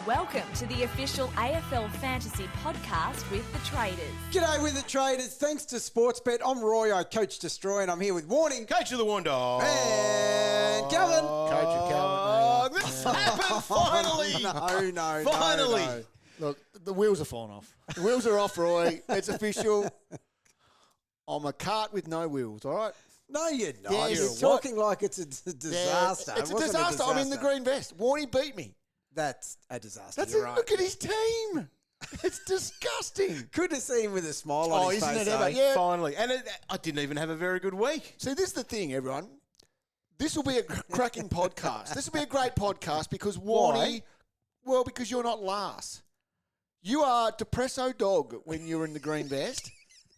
Welcome to the official AFL Fantasy podcast with the Traders. G'day with the Traders. Thanks to Sportsbet. I'm Roy, I coach Destroy, and I'm here with Warnie. Coach of the Wandog. And Calvin. Coach of Calvin. This happened finally. No. Finally. Look, the wheels are falling off. The wheels are off, Roy. It's official. I'm a cart with no wheels, all right? No, you're not. Yes. You're talking like it's a disaster. Yeah, it's It a wasn't disaster. I'm in the green vest. Warnie beat me. That's a disaster. That's You're it. right. Look at his team. It's disgusting. Good to see him with a smile on his isn't face. it ever? though. Yeah. Finally. And I didn't even have a very good week. See, this is the thing, everyone. This will be a cracking podcast. This will be a great podcast because Warnie, well, because you're not last. You are depresso dog when you're in the green vest.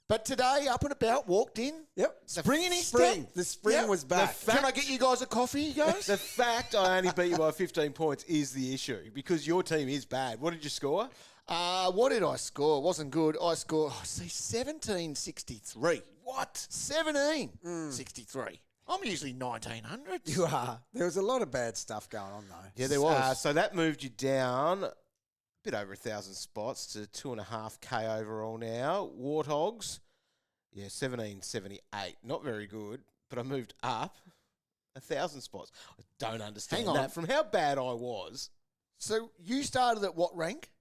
But today, up and about, walked in. Yep. Spring in his Spring. step. The spring was back. Can I get you guys a coffee, you guys? The fact I only beat you by 15 points is the issue because your team is bad. What did you score? What did I score? It wasn't good. I scored, 1763. What? 1763. I'm usually 1900. You are. There was a lot of bad stuff going on, though. Yeah, there was. So that moved you down a bit over 1,000 spots to 2.5K overall now. Warthogs, 1778. Not very good, but I moved up 1,000 spots. I don't understand Hang on. that from how bad I was. So you started at what rank?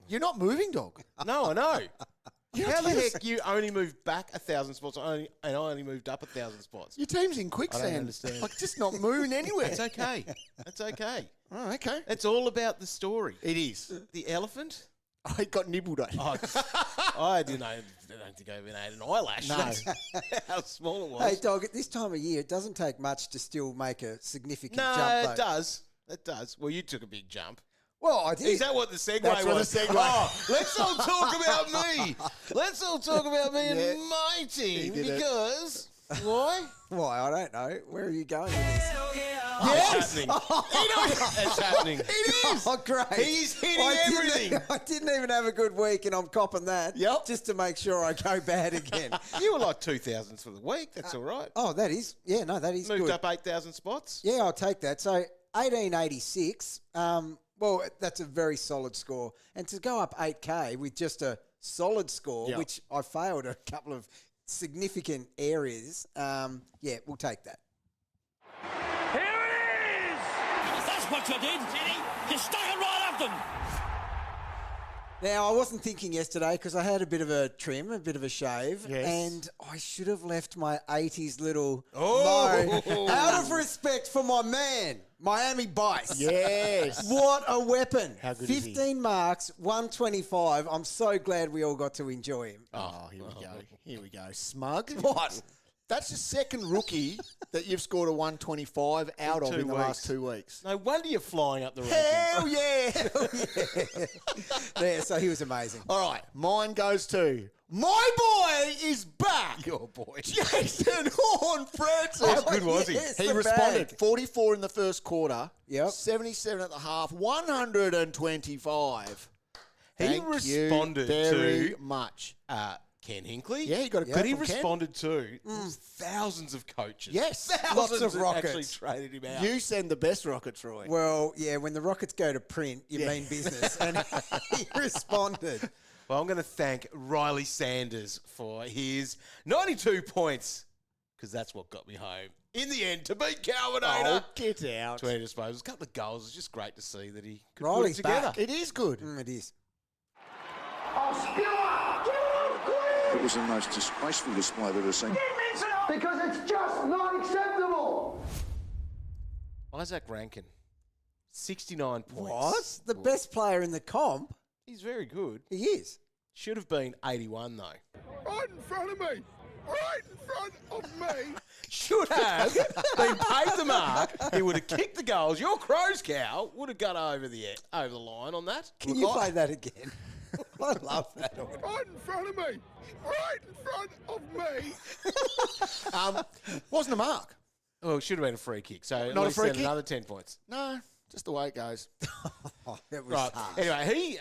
You're not moving, dog. No, I know. How the Yes. heck you only moved back 1,000 spots and I only moved up 1,000 spots? Your team's in quicksand. understand. Like, just not moving anywhere. That's okay. That's okay. Oh, okay. It's all about the story. It is. The elephant? I got nibbled at. Oh, I don't think I even had an eyelash. No. That's how small it was. Hey, dog, at this time of year, it doesn't take much to still make a significant no, jump, though. it does. It does. Well, you took a big jump. Well, I did. Is that what the segue That's what was? the segue- Oh, let's all talk about me. Let's all talk about me Yeah. and my team He did it. because why? Why? I don't know. Where are you going with this? Yes, it's happening. It's happening. It is. Oh, great. He's hitting everything. I didn't even have a good week, and I'm copping that. Yep. Just to make sure I go bad again. You were like 2,000 for the week. That's all right. Oh, that is. Yeah, no, that is Moved good. up 8,000 spots. Yeah, I'll take that. So 1886. Well, that's a very solid score, and to go up 8K with just a solid score, Yep. which I failed a couple of significant areas. We'll take that. Here it is! That's what you did, Jenny. You stuck it right up them. Now, I wasn't thinking yesterday because I had a bit of a trim, a bit of a shave, Yes. and I should have left my 80s little Oh. mo out of respect for my man, Miami Bice. Yes. What a weapon. How good is he? 15 marks, 125. I'm so glad we all got to enjoy him. Oh, here we go. Here we go. Smug. What? That's the second rookie that you've scored a 125 out of 2 in the weeks. last 2 weeks. No wonder you're flying up the rankings. Hell yeah. Yeah, so he was amazing. All right, mine goes to my boy is back. Your boy. Jason Horn-Francis. How good was he? Yes, He the responded. bag. 44 in the first quarter. Yep. 77 at the half. 125. He Thank responded you very to much. Ken Hinkley. Yeah, he got a But good he from Ken. responded to thousands of coaches. Yes. Thousands Lots of that rockets. actually traded him out. You send the best rockets, Roy. Well, yeah, when the Rockets go to print, you Yeah. mean business. And he responded. Well, I'm going to thank Riley Sanders for his 92 points because that's what got me home in the end to beat Calvinator. Oh, get out. 20 disposals, a couple of goals. It's just great to see that he could Riley's put it together. back. It is good. It is. It was the most disgraceful display I've ever seen. Because it's just not acceptable. Isaac Rankine, 69 points. What? The best player in the comp? He's very good. He is. Should have been 81 though. Right in front of me. Right in front of me. Should have been paid the mark. He would have kicked the goals. Your Crow's cow would have got over the line on that. Can you play that again? I love that. Right in front of me. Right in front of me. Wasn't a mark. Well, it should have been a free kick. So at Not a least free then kick? another 10 points. No, just the way it goes. That was Right. hard. Anyway, he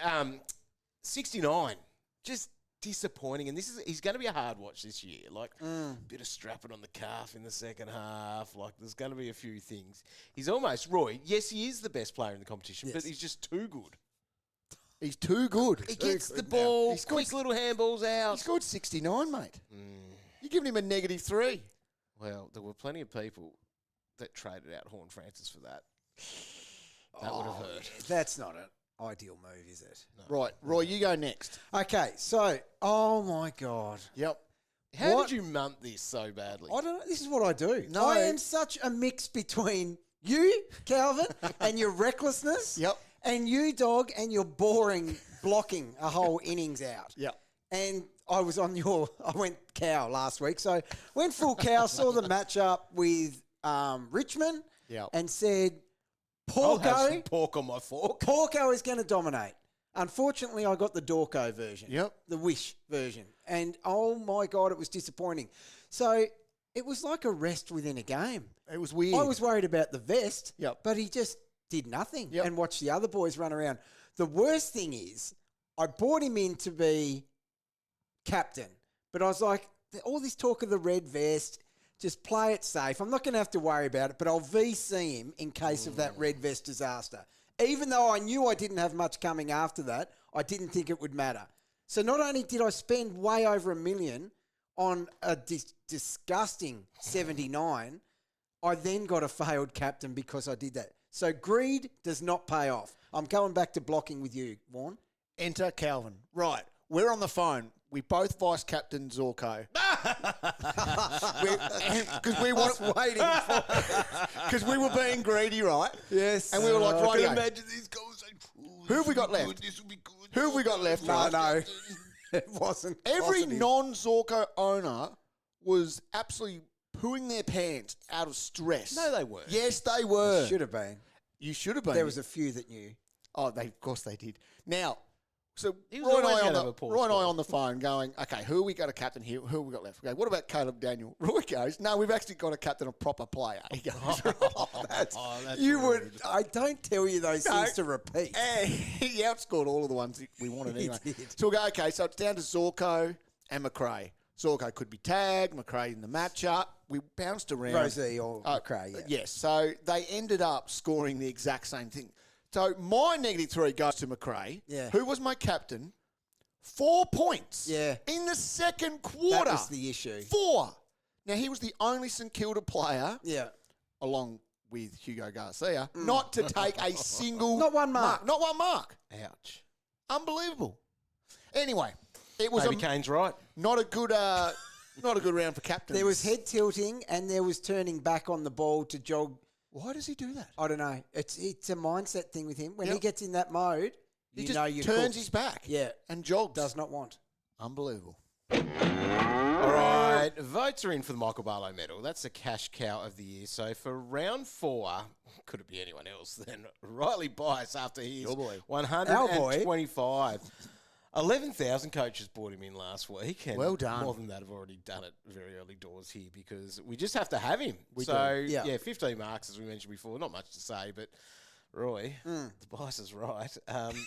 69. Just disappointing. And he's going to be a hard watch this year. Like, bit of strapping on the calf in the second half. Like, there's going to be a few things. He's almost, Roy, yes, he is the best player in the competition, but he's just too good. He's too good. He gets the ball, quick little handballs out. He scored 69, mate. You're giving him a -3. Well, there were plenty of people that traded out Horn Francis for that. That would have hurt. Yeah, that's not an ideal move, is it? No. Right, Roy, you go next. Okay, so, oh my God. Yep. How did you munt this so badly? I don't know. This is what I do. No. I am such a mix between you, Calvin, and your recklessness. Yep. And you, dog, and your boring blocking a whole innings out. Yep. And I went cow last week. So went full cow, saw the matchup with Richmond Yep. and said, I'll have some Porco, pork on my fork. Porco is going to dominate. Unfortunately, I got the Dorco version. Yep. The Wish version. And oh my God, it was disappointing. So it was like a rest within a game. It was weird. I was worried about the vest, Yep. but he just did nothing Yep. and watched the other boys run around. The worst thing is I brought him in to be captain, but I was like, all this talk of the red vest, just play it safe. I'm not going to have to worry about it, but I'll VC him in case of that red vest disaster. Even though I knew I didn't have much coming after that, I didn't think it would matter. So not only did I spend way over $1 million on a disgusting 79, I then got a failed captain because I did that. So greed does not pay off. I'm going back to blocking with you, Warren. Enter Calvin. Right. We're on the phone. We both vice captain Zorko. Because we were waiting for because we were being greedy, right? Yes. And we were like, I right, can imagine these conversations. Who have we got left? This will be good. Who have we got left? No, right? no. It wasn't. Every positive. non-Zorko owner was absolutely pooing their pants out of stress. No, they weren't. Yes, they were. Should have been. You should have been. There was a few that knew. Oh, of course they did. Now, so He was Roy and, always I on gonna have a poor Roy and I score. on the phone going, okay, who we got a captain here? Who we got left? Okay, what about Caleb Daniel? Roy goes, no, we've actually got a captain, a proper player. He goes, That's, that's you rude. would. I don't tell you those No. things to repeat. and he outscored all of the ones that we wanted He anyway. did. So we'll go, okay, so it's down to Zorko and McRae. Zorko could be tagged, McRae in the matchup. We bounced around. Rosie or McRae, yeah. Yes, so they ended up scoring the exact same thing. So my -3 goes to McRae, Yeah. who was my captain. 4 points. Yeah. In the second quarter. That was the issue. 4. Now, he was the only St Kilda player, Yeah. along with Hugo Garcia, not to take a single Not one mark. Not one mark. Ouch. Unbelievable. Anyway, it was Maybe Kane's right. not a good round for captains. There was head tilting and there was turning back on the ball to jog. Why does he do that? I don't know. It's a mindset thing with him. When he Yep. gets in that mode, He you just know you turns his back. Yeah. And jogs. Does not want. Unbelievable. All right, votes are in for the Michael Barlow medal. That's the cash cow of the year. So for round 4, could it be anyone else than Riley Bice after his Your boy. 125. 11,000 coaches bought him in last week. And Well done. More than that have already done it very early doors here because we just have to have him. We so, do. Yeah. yeah, 15 marks, as we mentioned before. Not much to say, but Roy, the Bice is right.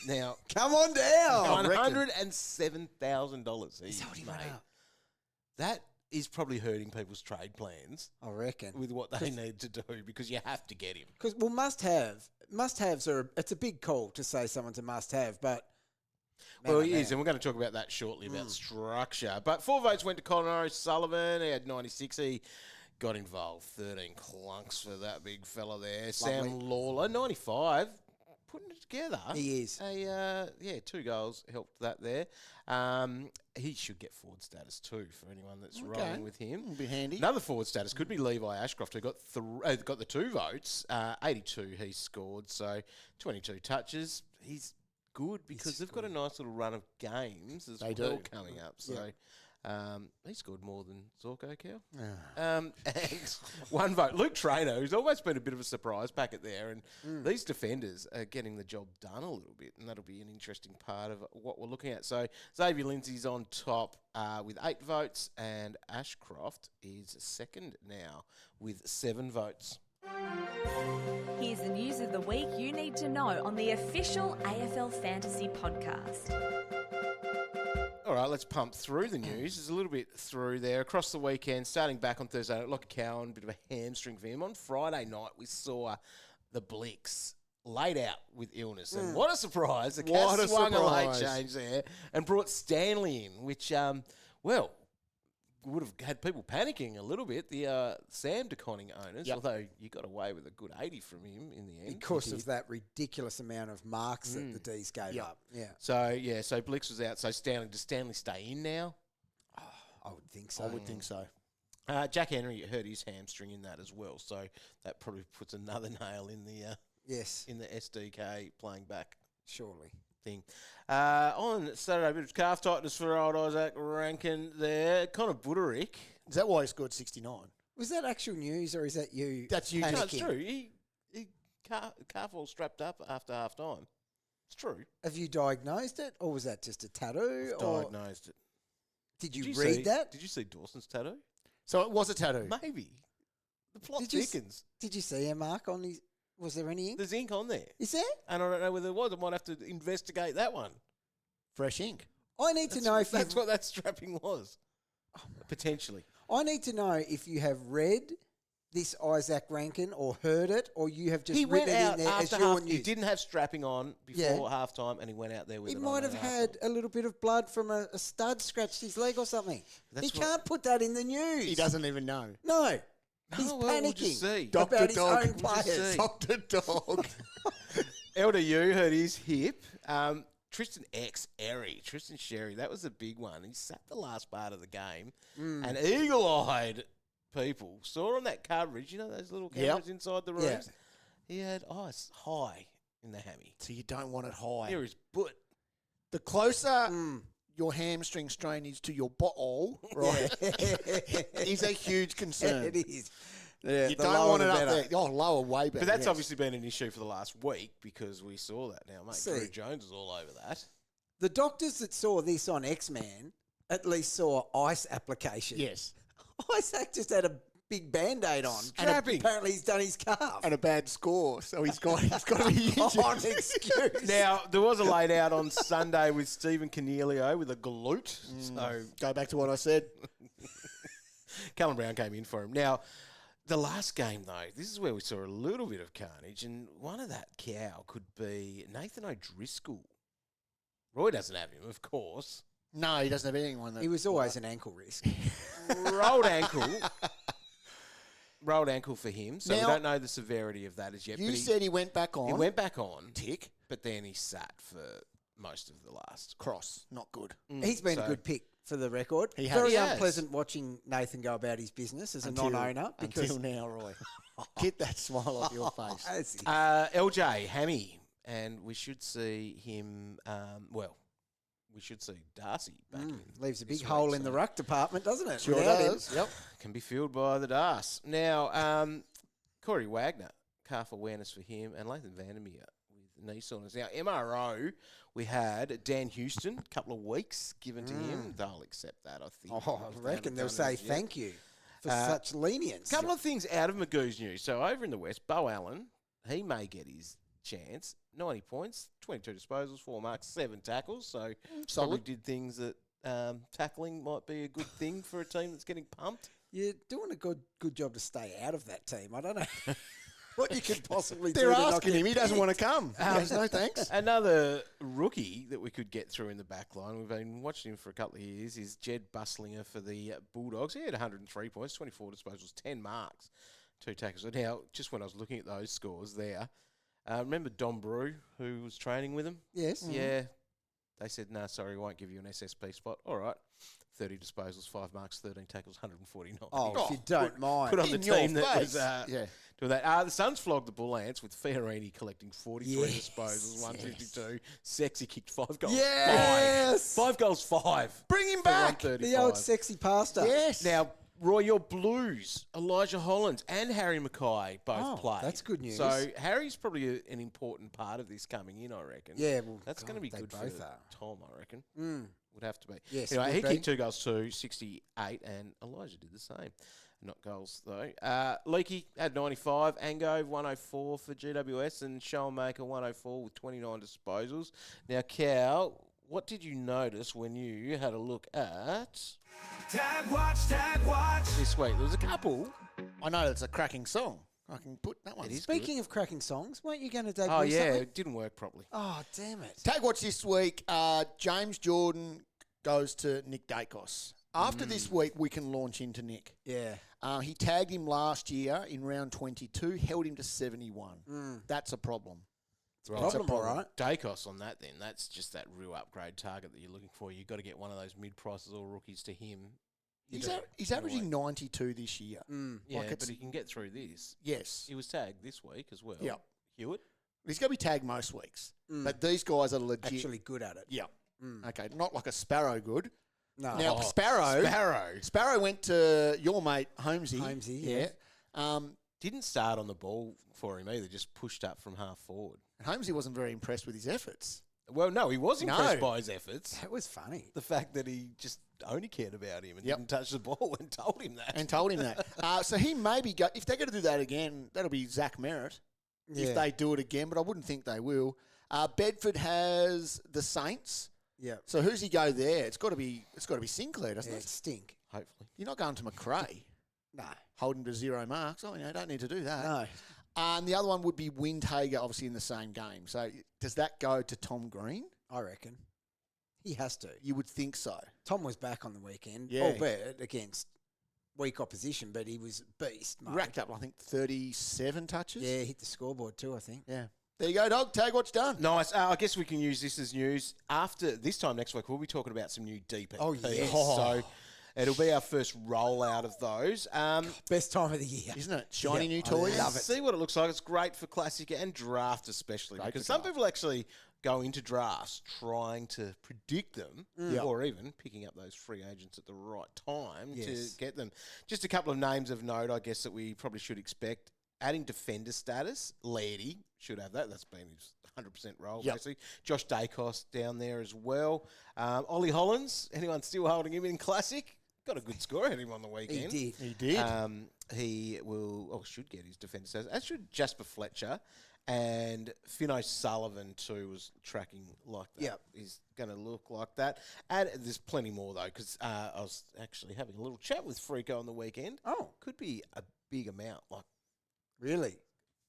Now, Come on down. $107,000 he's what he made. went up? That is probably hurting people's trade plans I reckon. with what they need to do because you have to get him. Because, well, must-haves are, it's a big call to say someone's a must-have, but... Well, man, he oh, is, man. and we're going to talk about that shortly, about structure. But 4 votes went to Colin O'Sullivan. He had 96. He got involved. 13 clunks for that big fella there. Sam Lawler, 95. Putting it together. He is. 2 goals helped that there. He should get forward status too for anyone that's rolling with him. Would be handy. Another forward status could be Levi Ashcroft, who got the 2 votes. 82 he scored, so 22 touches. He's good because they've got a nice little run of games as They well do. coming up. So he scored more than Zorko, Cal. Ah. And 1 vote. Luke Traynor, who's always been a bit of a surprise packet there. And these defenders are getting the job done a little bit. And that'll be an interesting part of what we're looking at. So Xavier Lindsay's on top with 8 votes. And Ashcroft is second now with 7 votes. Here's the news of the week you need to know on the official AFL Fantasy podcast. All right, let's pump through the news. There's a little bit through there. Across the weekend, starting back on Thursday, Lockie Cowan, bit of a hamstring for him. On Friday night, we saw the Blicks laid out with illness. And what a surprise. The Cats swung a late change there and brought Stanley in, which, would have had people panicking a little bit, the Sam de Koning owners, although you got away with a good 80 from him in the end. Because of that ridiculous amount of marks that the D's gave up. Yeah. So Blix was out. So does Stanley stay in now? I would think so. Jack Henry hurt his hamstring in that as well. So that probably puts another nail in the in the SDK playing back. Surely. Thing. On Saturday, a bit of calf tightness for old Izak Rankine there. Connor Buderick. Is that why he scored 69? Was that actual news or is that you? That's you. No, it's true. He calf all strapped up after half time. It's true. Have you diagnosed it or was that just a tattoo? Diagnosed it. Did you read that? Did you see Dawson's tattoo? So it was a tattoo? Maybe. The plot thickens. Did you see a mark on his... Was there any ink? There's ink on there. Is there? And I don't know whether there was. I might have to investigate that one. Fresh ink. I need to know if that's what that strapping was. Potentially. I need to know if you have read this Izak Rankine or heard it or you have just written it in there as your news. He didn't have strapping on before halftime and he went out there with it. He might have had a little bit of blood from a stud scratched his leg or something. He can't put that in the news. He doesn't even know. No. He's panicking we'll just see. about his own players. Dr. Dog. LDU hurt his hip. Tristan Xerri, that was the big one. He sat the last part of the game and eagle-eyed people saw on that coverage, you know those little cameras inside the rooms? He had ice high in the hammy. So you don't want it high. Near his butt. The closer your hamstring strain is to your bottle, right, is a huge concern. It is. Yeah, you don't want it up there. Oh, lower, way better. But that's obviously been an issue for the last week because we saw that now, mate. Drew Jones is all over that. The doctors that saw this on X-Man at least saw ice application. Yes. Isaac just had a big Band-Aid on. Strapping. Apparently he's done his calf. And a bad score, so he's got to be injured. Oh, an excuse. Now, there was a laid out on Sunday with Stephen Cornelio with a glute. So go back to what I said. Callum Brown came in for him. Now, the last game, though, this is where we saw a little bit of carnage, and one of that cow could be Nathan O'Driscoll. Roy doesn't have him, of course. No, he doesn't have anyone. He was always an ankle risk. Rolled ankle for him, so now, we don't know the severity of that as yet. You said he went back on. He went back on. Tick. But then he sat for most of the last. Cross. Not good. He's been a good pick. For the record, he has. Very unpleasant watching Nathan go about his business as a non-owner. Until now, Roy. Get that smile off your face. LJ, Hammy, and we should see him, we should see Darcy back in. Leaves a big hole in the ruck department, doesn't it? Sure does. Yep. Can be filled by the Darce. Now, Corey Wagner, calf awareness for him, and Lathan Vandermeer with knee soreness. Now, MRO, we had Dan Houston, a couple of weeks given to him. They'll accept that, I think. Oh, I reckon they'll say thank you for such lenience. A couple of things out of Magoo's news. So over in the West, Bo Allen, he may get his chance. 90 points, 22 disposals, 4 marks, 7 tackles. So probably did things that tackling might be a good thing for a team that's getting pumped. You're doing a good job to stay out of that team. I don't know what you could possibly do. They're asking him. He doesn't want to come. No thanks. Another rookie that we could get through in the back line, we've been watching him for a couple of years, is Jed Buslinger for the Bulldogs. He had 103 points, 24 disposals, 10 marks, 2 tackles. Now, just when I was looking at those scores there, remember Dom Brew, who was training with him? Yes. Yeah. They said, no, sorry, we won't give you an SSP spot. All right. 30 disposals, 5 marks, 13 tackles, 149. Oh, if you don't mind. Put on the team that was doing that. The Suns flogged the Bull Ants with Fiorini collecting 43 disposals, 152. Sexy kicked 5 goals. Yes! 5 goals, 5. Bring him back. The old sexy pastor. Yes. Now, Roy, your Blues, Elijah Hollands and Harry Mackay both play. That's good news. So Harry's probably an important part of this coming in, I reckon. Yeah, well, that's going to be good for Tom, I reckon. Would have to be. Yes, anyway, he kicked 2 goals too, 68, and Elijah did the same. Not goals, though. Leakey had 95, Angove 104 for GWS, and Showmaker 104 with 29 disposals. Now, Cal, what did you notice when you had a look at Tag watch. this week? There was a couple. I know it's a cracking song. I can put that one. It is Speaking of cracking songs, weren't you going to debut Oh, yeah, something? it didn't work properly. Oh, damn it. Tag watch this week. James Jordan goes to Nick Dacos. After this week, we can launch into Nick. Yeah. He tagged him last year in round 22, held him to 71. That's a problem. Right. Problem, all right. Dacos on that then. That's just that real upgrade target that you're looking for. You've got to get one of those mid-prices or rookies to him. He's averaging 92 this year. Yeah, Like but he can get through this. Yes. He was tagged this week as well. Yeah. Hewitt. He's going to be tagged most weeks. But these guys are legit. Actually good at it. Yeah. Okay, not like a Sparrow good. No. Now, Sparrow went to your mate, Holmesy. Holmesy, yeah. Didn't start on the ball for him either, just pushed up from half forward. Holmesy wasn't very impressed with his efforts. Well, no, he was impressed by his efforts. That was funny. The fact that he just only cared about him and didn't touch the ball and told him that. So he maybe go, if they're going to do that again, that'll be Zach Merritt. Yeah. If they do it again, but I wouldn't think they will. Bedford has the Saints. Yeah. So who's he go there? It's got to be Sinclair, doesn't Yeah, it? stink. Hopefully. You're not going to McRae. No. Holding to 0 marks. Oh, don't need to do that. No. And the other one would be Windhager, obviously in the same game. So does that go to Tom Green? I reckon. He has to. You would think so. Tom was back on the weekend, Yeah. albeit against weak opposition, but he was beast mode. Racked up, I think, 37 touches. Yeah, hit the scoreboard too, I think. Yeah. There you go, dog. Tag what's done. Nice. I guess we can use this as news. After this time next week, we'll be talking about some new DPPs. Oh, yes. So it'll be our first rollout of those. Best time of the year. Isn't it? Shiny new I toys. love it. See what it looks like. It's great for Classic and Draft especially. Great Because for some draft. people actually go into drafts trying to predict them or even picking up those free agents at the right time to get them. Just a couple of names of note, I guess, that we probably should expect. Adding defender status, Lairdy should have that. That's been his 100% role, basically. Josh Dacos down there as well. Ollie Hollins, anyone still holding him in Classic? Got a good score at him on the weekend. He did. He should get his defender status, as should Jasper Fletcher. And Finn O'Sullivan, too, was tracking like that. Yep. He's going to look like that. And there's plenty more, though, because I was actually having a little chat with Freijah on the weekend. Oh. Could be a big amount, like Really?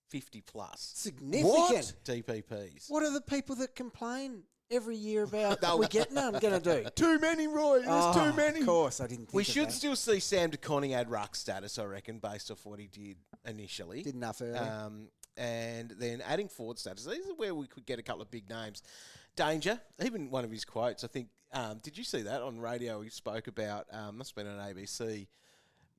50 plus Significant. DPPs. What are the people that complain every year about we get none going to do? Too many, Roy. There's too many. Of course, I didn't think We of should that. still see Sam de Koning add ruck status, I reckon, based off what he did initially. Did enough early. And then adding forward status. These are where we could get a couple of big names. Danger, even one of his quotes, I think, did you see that on radio? He spoke about, must have been on ABC.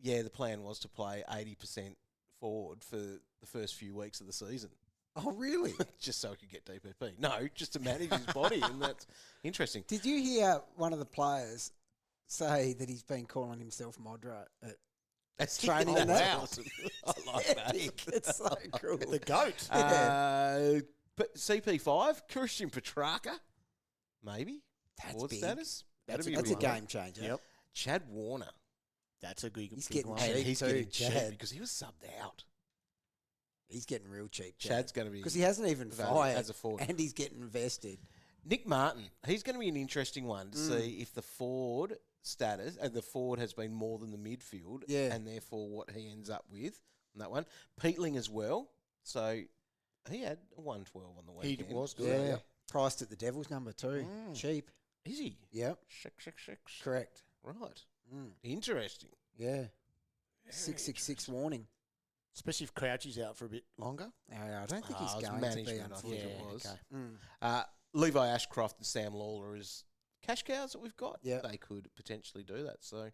Yeah, the plan was to play 80% forward for the first few weeks of the season. Oh, really? Just so he could get DPP. No, just to manage his body, and that's interesting. Did you hear one of the players say that he's been calling himself Modra at That's training? that's and that? awesome. I like that. epic. It's so cool. The goat. But CP5, Christian Petrarca, maybe. That's Forward big. status. That's That'd a be big. game changer. Yep. Chad Warner. That's a big, He's big getting one. cheap. And he's too, getting cheap Chad. because he was subbed out. He's getting real cheap. Chad's going to be... Because he hasn't even value fired as a forward. and he's getting invested. Nick Martin, he's going to be an interesting one to see if the forward status, and the forward has been more than the midfield, and therefore what he ends up with on that one. Peatling as well. So he had a 112 on the He weekend. was good. Yeah. Priced at the Devil's number too. Cheap. Is he? Yep. Six. Correct. Right. Interesting. Yeah. 666 warning. Especially if Crouchy's out for a bit longer. I don't think he's it was going to be, management, I think unfortunately. it was. Okay. Levi Ashcroft and Sam Lawler as cash cows that we've got. Yeah. They could potentially do that. So,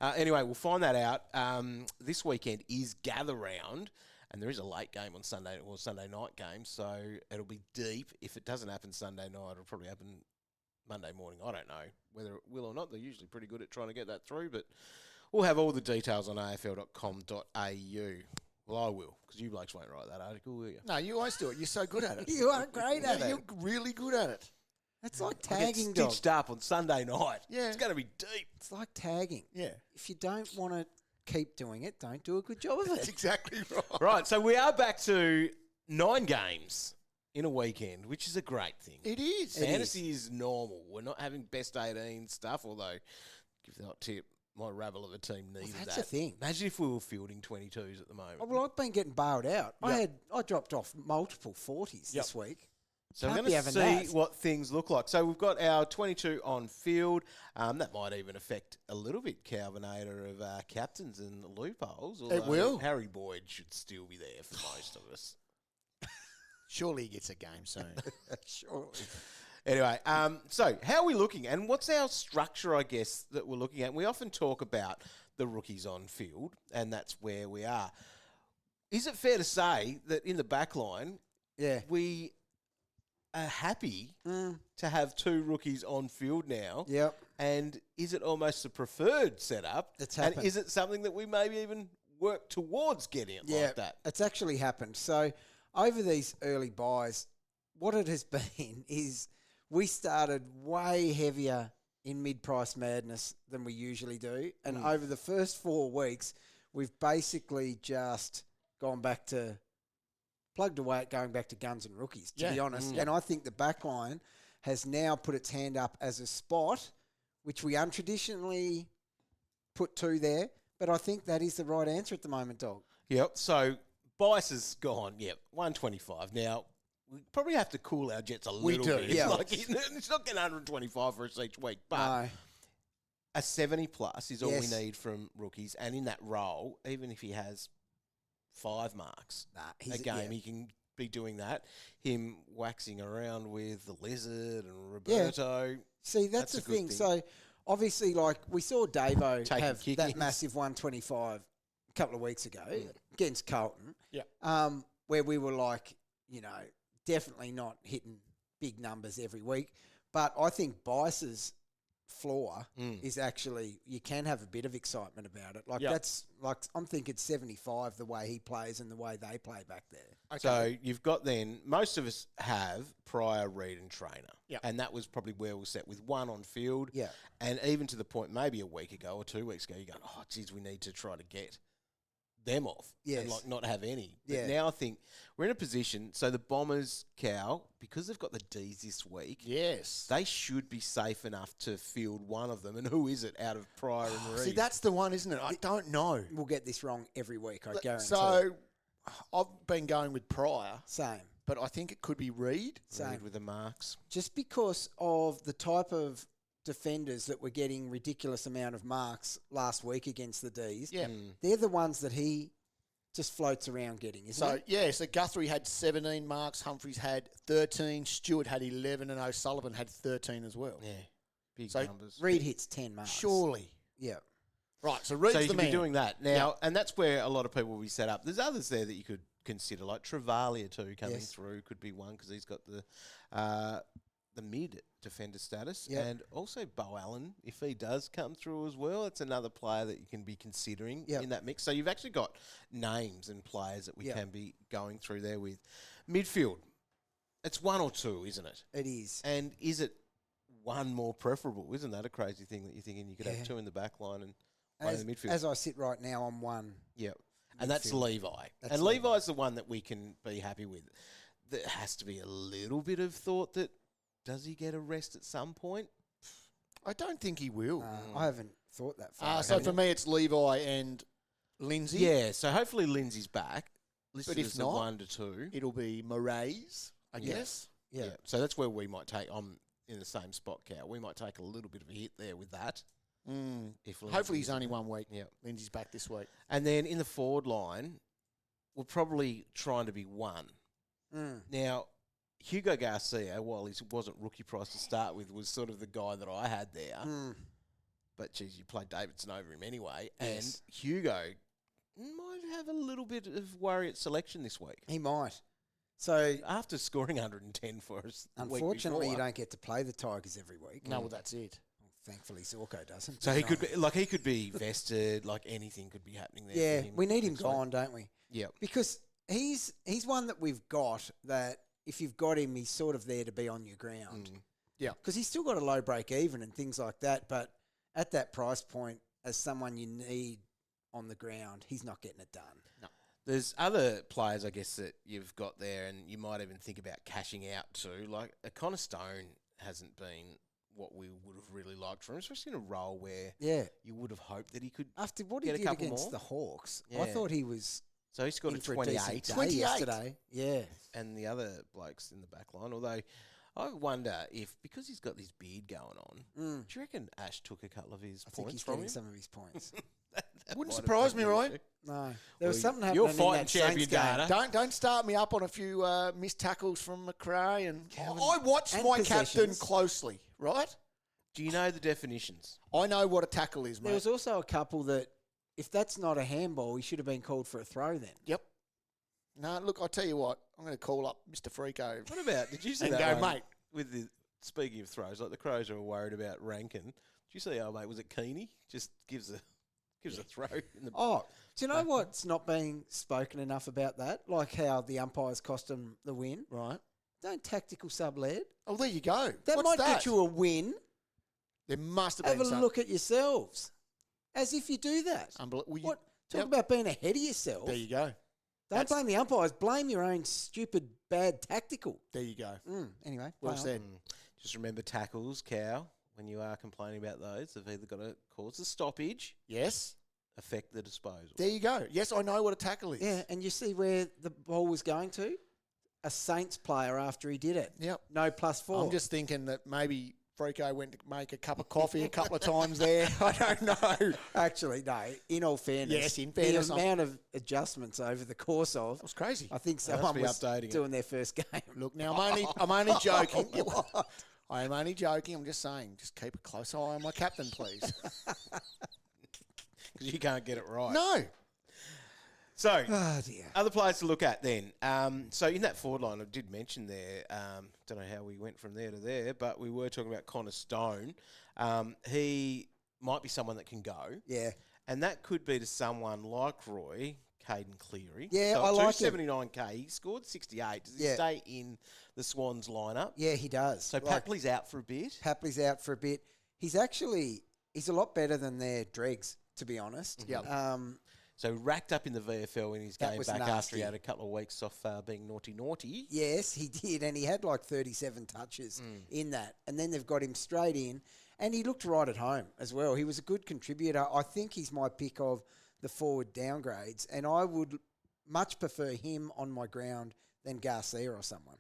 anyway, we'll find that out. This weekend is Gather Round, and there is a late game on Sunday or Sunday night game, so it'll be deep. If it doesn't happen Sunday night, it'll probably happen Monday morning. I don't know whether it will or not. They're usually pretty good at trying to get that through, but we'll have all the details on afl.com.au. Well, I will, because you blokes won't write that article, will you? No, you always do it. You're so good at it. You are great at it. You're really good at it. That's like I get tagging, dog. stitched up on Sunday night. Yeah. It's going to be deep. It's like tagging. Yeah. If you don't want to keep doing it, don't do a good job of That's it. exactly right. Right, so we are back to 9 games in a weekend, which is a great thing. It is. Fantasy is normal. We're not having best 18 stuff, although, give that tip, my rabble of a team needed that's that. the thing. Imagine if we were fielding 22s at the moment. Oh, well, I've been getting bailed out. I dropped off multiple 40s this week. So we're Can't going be to having see that. what things look like. So we've got our 22 on field. That might even affect a little bit Calvinator of captains and loopholes. It will. Harry Boyd should still be there for most of us. Surely he gets a game soon. Surely. Anyway, so how are we looking? And what's our structure, I guess, that we're looking at? We often talk about the rookies on field, and that's where we are. Is it fair to say that in the back line, we are happy to have 2 rookies on field now? Yep. And is it almost a preferred setup? It's and happened. is it something that we maybe even work towards getting it like that? It's actually happened. So over these early buys, what it has been is we started way heavier in mid-price madness than we usually do. And over the first 4 weeks, we've basically just gone back to plugged away at going back to guns and rookies, to be honest. And I think the back line has now put its hand up as a spot, which we untraditionally put 2 there. But I think that is the right answer at the moment, Dog. Yep. So Bice has gone, 125. Now, we probably have to cool our jets a little bit. yeah. Like, it's not getting 125 for us each week. But No. a 70 plus is all Yes. we need from rookies. And in that role, even if he has 5 marks a game, he can be doing that. Him waxing around with the Lizard and Roberto. See, that's a the good thing. So, obviously, like, we saw Davo Taking have that kickings. massive 125 a couple of weeks ago against Carlton. Yeah. Where we were like, definitely not hitting big numbers every week. But I think Bice's floor is actually, you can have a bit of excitement about it. Like, that's, like, I'm thinking 75 the way he plays and the way they play back there. Okay. So you've got then, most of us have Prior, Reed and Trainer. Yeah. And that was probably where we'll set with 1 on field. Yeah. And even to the point, maybe a week ago or 2 weeks ago, you're going, oh, geez, we need to try to get them off Yes. and like not have any. But Yeah. now I think we're in a position, so the Bombers, Cal, because they've got the Ds this week, Yes. they should be safe enough to field one of them. And who is it out of Prior and Reed? See, that's the one, isn't it? I don't know. We'll get this wrong every week, I guarantee. So I've been going with Pryor, Same. but I think it could be Reed. Same. Reed with the marks. Just because of the type of defenders that were getting ridiculous amount of marks last week against the Ds, Yeah. they're the ones that he just floats around getting, isn't So, it? so Guthrie had 17 marks, Humphreys had 13, Stewart had 11, and O'Sullivan had 13 as well. Yeah. Big So numbers. Reed hits 10 marks. Surely. Yeah. Right, so Reed's So you the could man. be doing that now, and that's where a lot of people will be set up. There's others there that you could consider, like Travalia too, coming Yes. through could be one because he's got the mid defender status, Yep. and also Bo Allen if he does come through as well. It's another player that you can be considering Yep. in that mix. So you've actually got names and players that we Yep. can be going through there with midfield. It's 1 or 2, isn't it? It is. And is it one more preferable? Isn't that a crazy thing that you're thinking you could Yeah. have 2 in the back line and one in the midfield? As I sit right now, I'm one. Yep. And that's Midfield. Levi. That's and Levi. Levi's the one that we can be happy with. There has to be a little bit of thought that, does he get a rest at some point? I don't think he will. I haven't thought that far. So for me, it's Levi and Lindsay. Yeah, so hopefully Lindsay's back. Listed if as not, a 1 to 2. It'll be Moraes, I guess. Yeah. So that's where we might take, I'm in the same spot, Cal. We might take a little bit of a hit there with that. If Hopefully he's Lindsay's- only 1 week. Yep. Lindsay's back this week. And then in the forward line, we're probably trying to be 1. Now, Hugo Garcia, while he wasn't rookie price to start with, was sort of the guy that I had there. But, geez, you played Davidson over him anyway. Yes. And Hugo might have a little bit of worry at selection this week. He might. So, After scoring 110 for us the week unfortunately, you before. don't get to play the Tigers every week. No, well, that's it. Thankfully, Zorko doesn't. So he But, could be vested, like anything could be happening there. yeah, for him we need him next week. gone, don't we? Yeah. Because he's one that we've got that if you've got him, he's sort of there to be on your ground. Yeah. Because he's still got a low break even and things like that. But at that price point, as someone you need on the ground, he's not getting it done. No. There's other players, I guess, that you've got there, and you might even think about cashing out too. Like Connor Stone hasn't been what we would have really liked from him, especially in a role where you would have hoped that he could After what get he a did couple against more. the Hawks, I Yeah. thought he was So he scored in a for a decent 28. day 28. yesterday. Yeah. And the other blokes in the back line, although I wonder if, because he's got this beard going on, do you reckon Ash took a couple of his I think points he's from getting him? some of his points. That Wouldn't might have surprise been me, the Ryan. issue. No. There was something You're happening in fighting that Saints champion game. data. Don't start me up on a few missed tackles from McRae. And I watched And my captain possessions. closely, right? Do you know the definitions? I know what a tackle is, There mate. was also a couple that, if that's not a handball, he should have been called for a throw then. Yep. No, look, I'll tell you what. I'm going to call up Mr. Freijah What about, did you see and that go, one mate. with the, speaking of throws, like the Crows are worried about Rankine. Did you see, mate, was it Keeney? Just gives a throw in the... Oh, do you know what's not being spoken enough about that? Like how the umpires cost them the win. Right. Don't tactical sub-lead. Oh, there you go. That What's might that? get you a win. There must have Have been a some. look at yourselves. As if you do that. What? Talk Yep. about being ahead of yourself. There you go. Don't blame the umpires. Blame your own stupid, bad tactical. There you go. Anyway. Well play on. said. Just remember tackles, Cow, when you are complaining about those, they've either got to cause a stoppage, Yes. affect the disposal. There you go. Yes, I know what a tackle is. Yeah, and you see where the ball was going to? A Saints player after he did it. Yep. No +4. I'm just thinking that maybe Freiko went to make a cup of coffee a couple of times there. I don't know. Actually, no. In all fairness, Yes, in fairness, the amount of adjustments over the course of, That was crazy. I think must someone be was updating it. doing their first game. Look, now I'm only joking. I am only joking. I'm just saying, just keep a close eye on my captain, please. Because you can't get it right. No. So, Oh dear. other players to look at then. So in that forward line, I did mention there, don't know how we went from there to there, but we were talking about Connor Stone. He might be someone that can go. Yeah. And that could be to someone like Roy, Caden Cleary. Yeah, so I like him. 279K. He scored 68. Does he Yeah. stay in the Swans lineup? Yeah, he does. So Papley's out for a bit. Papley's out for a bit. He's a lot better than their dregs, to be honest. Yep. So racked up in the VFL in his That game was back after he nasty. had a couple of weeks off being naughty. Yes, he did, and he had like 37 touches in that. And then they've got him straight in, and he looked right at home as well. He was a good contributor. I think he's my pick of the forward downgrades, and I would much prefer him on my ground than Garcia or someone.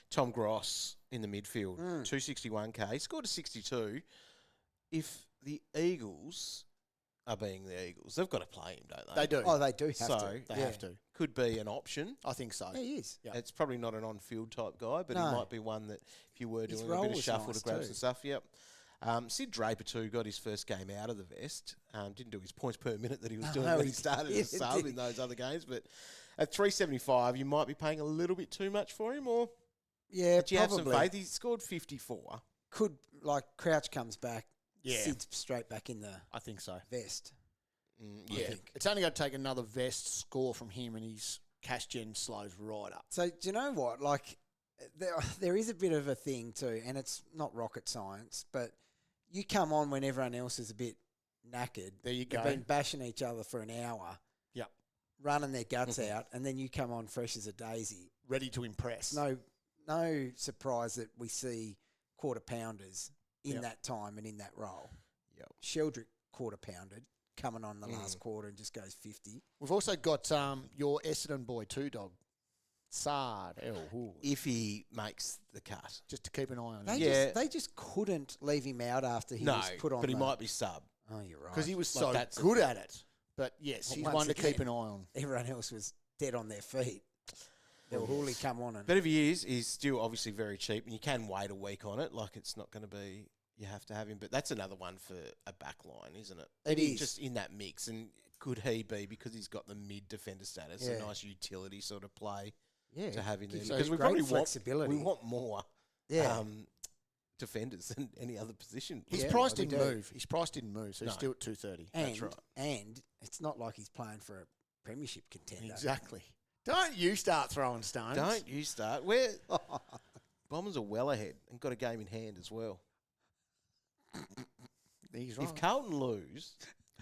Tom Gross in the midfield, 261K. He scored a 62. If the Eagles are being the Eagles, they've got to play him, don't they? They do. Oh, they do have So to. They have to. could be an option. I think so. Yeah, he is. Yeah. It's probably not an on-field type guy, but No. he might be one that if you were His doing a role bit of was shuffle nice to grab too. some stuff. Yep. Sid Draper too got his first game out of the vest. Didn't do his points per minute that he was doing No, when he he started did. as a sub in those other games. But at 375, you might be paying a little bit too much for him, or Yeah, do you have some probably. faith? He scored 54. Could, like, Crouch comes back, Yeah. Sid's straight back in the I think so. vest. Yeah. It's only going to take another vest score from him and his cash gen slows right up. So do you know what? Like, there is a bit of a thing too, and it's not rocket science, but you come on when everyone else is a bit knackered. There you They've go. been bashing each other for an hour, Yep. running their guts out, and then you come on fresh as a daisy. Ready to impress. No surprise that we see quarter pounders in Yep. that time and in that role. Yep. Sheldrick quarter pounded, coming on the last quarter and just goes 50. We've also got your Essendon boy too, dog. Sard. If he makes the cut. Just to keep an eye on They him. Yeah. they just couldn't leave him out after he No, was put on. but he the- might be sub. Oh, you're right. Because he was Like so that's good a- at it. But yes, Well, he's once one to keep again- an eye on. Everyone else was dead on their feet. They'll hardly come on and But if he is, he's still obviously very cheap, and you can wait a week on it. Like, it's not going to be, you have to have him. But that's another one for a back line, isn't it? It is. Just in that mix. And could he be, because he's got the mid-defender status, a Yeah. nice utility sort of play yeah, to have in there? gives you Because we great probably flexibility. we want more yeah. defenders than any other position. His Yeah, price we didn't do. move. His price didn't move, so he's No. still at 230. and, right. and it's not like he's playing for a premiership contender. Exactly. Don't you start throwing stones. Don't you start. Where Bombers are well ahead and got a game in hand as well. He's right. If Carlton lose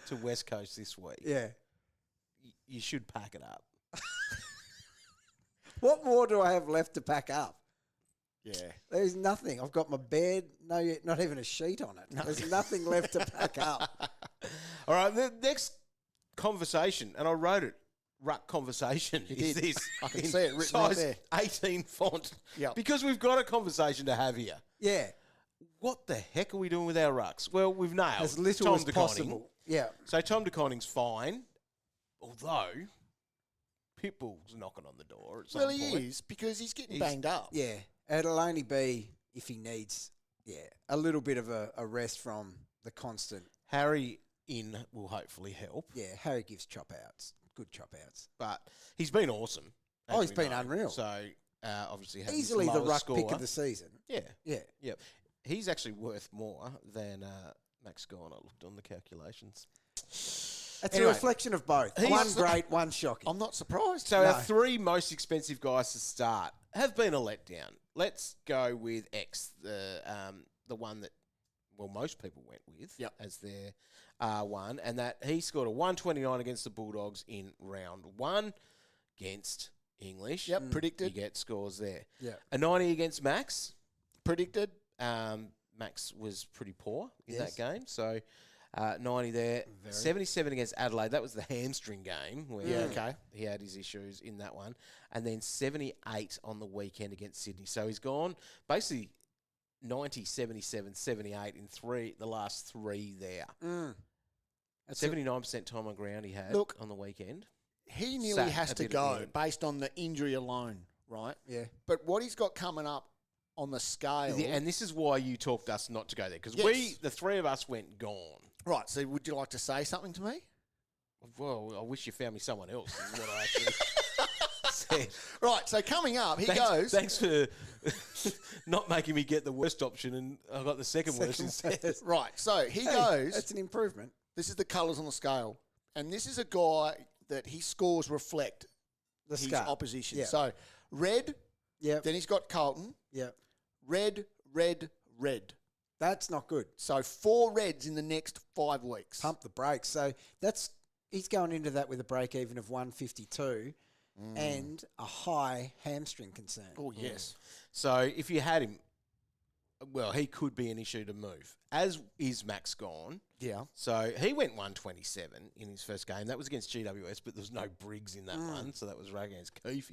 to West Coast this week, Yeah. you should pack it up. What more do I have left to pack up? Yeah. There's nothing. I've got my bed. No, not even a sheet on it. There's nothing left to pack up. All right, the next conversation, and I wrote it, ruck conversation, is did. this. I can see it written right size there. 18 font. Yep. Because we've got a conversation to have here. Yeah, What the heck are we doing with our rucks? Well, we've nailed as little Tom as de possible. Koning. Yeah, So Tom de Koning's fine, although Pitbull's knocking on the door at some Well, point. he is because he's getting banged up. yeah. It'll only be if he needs, a little bit of a rest from the constant. Harry in will hopefully help, Yeah, Harry gives chop outs, good chop outs. but he's been awesome. Oh, as he's we been know. unreal. So obviously has his Easily the lowest ruck score. pick of the season. Yeah, Yeah, yeah. He's actually worth more than Max Gorn. I looked on the calculations. it's Anyway, a reflection of both. he's- One great, one shocking. I'm not surprised. So No. our three most expensive guys to start have been a letdown. Let's go with X, the one that most people went with as their one, and that he scored a 129 against the Bulldogs in round one against English. Yep, predicted. You get scores there. Yeah. A 90 against Max. Predicted. Max was pretty poor in Yes. that game, so 90 there. 77 against Adelaide. That was the hamstring game where okay. he had his issues in that one. And then 78 on the weekend against Sydney. So he's gone basically 90, 77, 78 in the last three there. That's 79% time on ground he had Look, on the weekend. He nearly Sat has a to bit at the go end. based on the injury alone, right? Yeah. But what he's got coming up on the scale. Yeah, and this is why you talked us not to go there. Because Yes. the three of us went gone. Right, so would you like to say something to me? Well, I wish you found me someone else, is what I actually said. Right, so coming up, he goes. Thanks for not making me get the worst option, and I got the second worst instead. Right, so he Hey, goes. That's an improvement. This is the colours on the scale. And this is a guy that his scores reflect The his scale. opposition. Yeah. So red, Yep. then he's got Carlton, Yep. red, red, red. That's not good. So 4 reds in the next 5 weeks. Pump the brakes. So he's going into that with a break even of 152 and a high hamstring concern. Oh, yes. So if you had him, well, he could be an issue to move, as is Max gone. Yeah. So he went 127 in his first game. That was against GWS, but there was no Briggs in that one, so that was right against Keefe.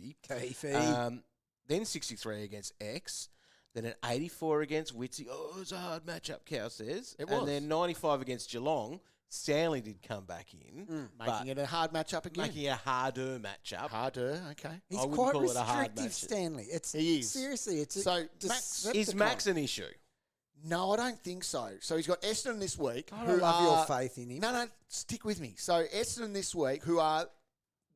Then 63 against X. Then an 84 against Witsy. Oh, it was a hard matchup, Cow says. It was. And then 95 against Geelong. Stanley did come back in. Making it a hard matchup again. Making it a harder matchup. Harder, okay. He's I wouldn't quite call it a hard restrictive, match. Stanley. He is. Seriously, it's So, Is Max an issue? No, I don't think so. So he's got Essendon this week. I don't love your faith in him. No, stick with me. So Essendon this week, who are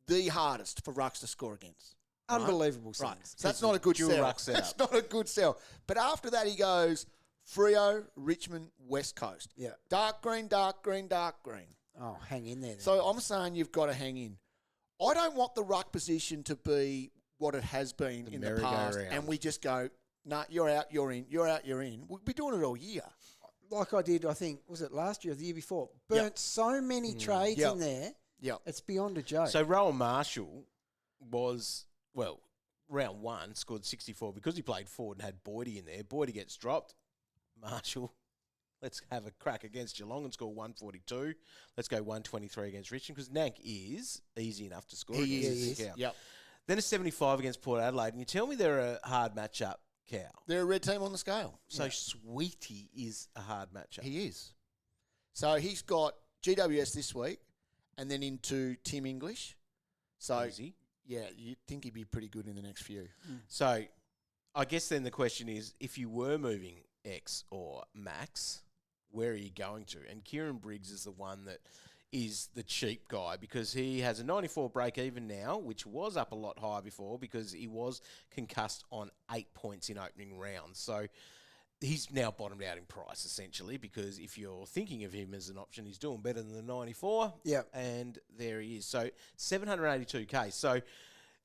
the hardest for rucks to score against. Unbelievable Right. scenes. So that's not a good dual sell. ruck setup. That's not a good sell. But after that, he goes Freo, Richmond, West Coast. Yeah. Dark green, dark green, dark green. Oh, hang in there. Then. So I'm saying you've got to hang in. I don't want the ruck position to be what it has been in the past, merry-go-round. and we just go, nah, you're out, you're in, you're out, you're in. We'll be doing it all year. like I did, I think, was it last year or the year before? Burnt so many trades Yep. in there. Yeah. It's beyond a joke. So Rowan Marshall was, well, round one, scored 64 because he played forward and had Boydie in there. Boydie gets dropped. Marshall, let's have a crack against Geelong and score 142. Let's go 123 against Richmond because Nank is easy enough to score. He against. is. Cow. Yep. Then a 75 against Port Adelaide. And you tell me they're a hard matchup, Cow. They're a red team on the scale. So Sweetie is a hard matchup. He is. So he's got GWS this week and then into Tim English. So, Easy. yeah, you'd think he'd be pretty good in the next few. So I guess then the question is, if you were moving X or Max, where are you going to? And Kieren Briggs is the one that is the cheap guy because he has a 94 break even now, which was up a lot higher before because he was concussed on 8 points in opening rounds. So he's now bottomed out in price essentially because if you're thinking of him as an option, he's doing better than the 94. Yep. And there he is. So 782K. So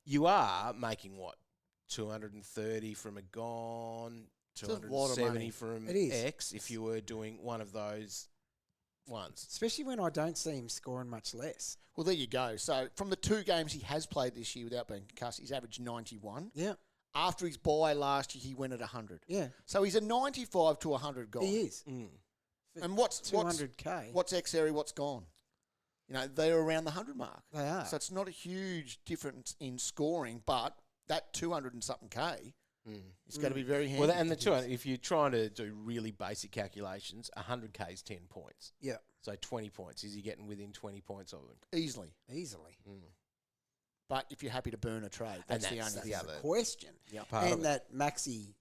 you are making what? 230 from a gone, It's a lot of 270 money. from It is. X if you were doing one of those ones. Especially when I don't see him scoring much less. Well, there you go. So from the 2 games he has played this year without being concussed, he's averaged 91. Yeah. After his bye last year, he went at 100. Yeah. So he's a 95 to 100 guy. He is. And what's 200K. What's Xerri? What's gone? You know, they're around the 100 mark. They are. So it's not a huge difference in scoring, but that 200 and something K is going to be very handy. Well, and the 200, if you're trying to do really basic calculations, 100K is 10 points. Yeah. So 20 points. Is he getting within 20 points of him? Easily. But if you're happy to burn a trade, that's the only That's thing. the other question. Yep. Part of And it. that Maxi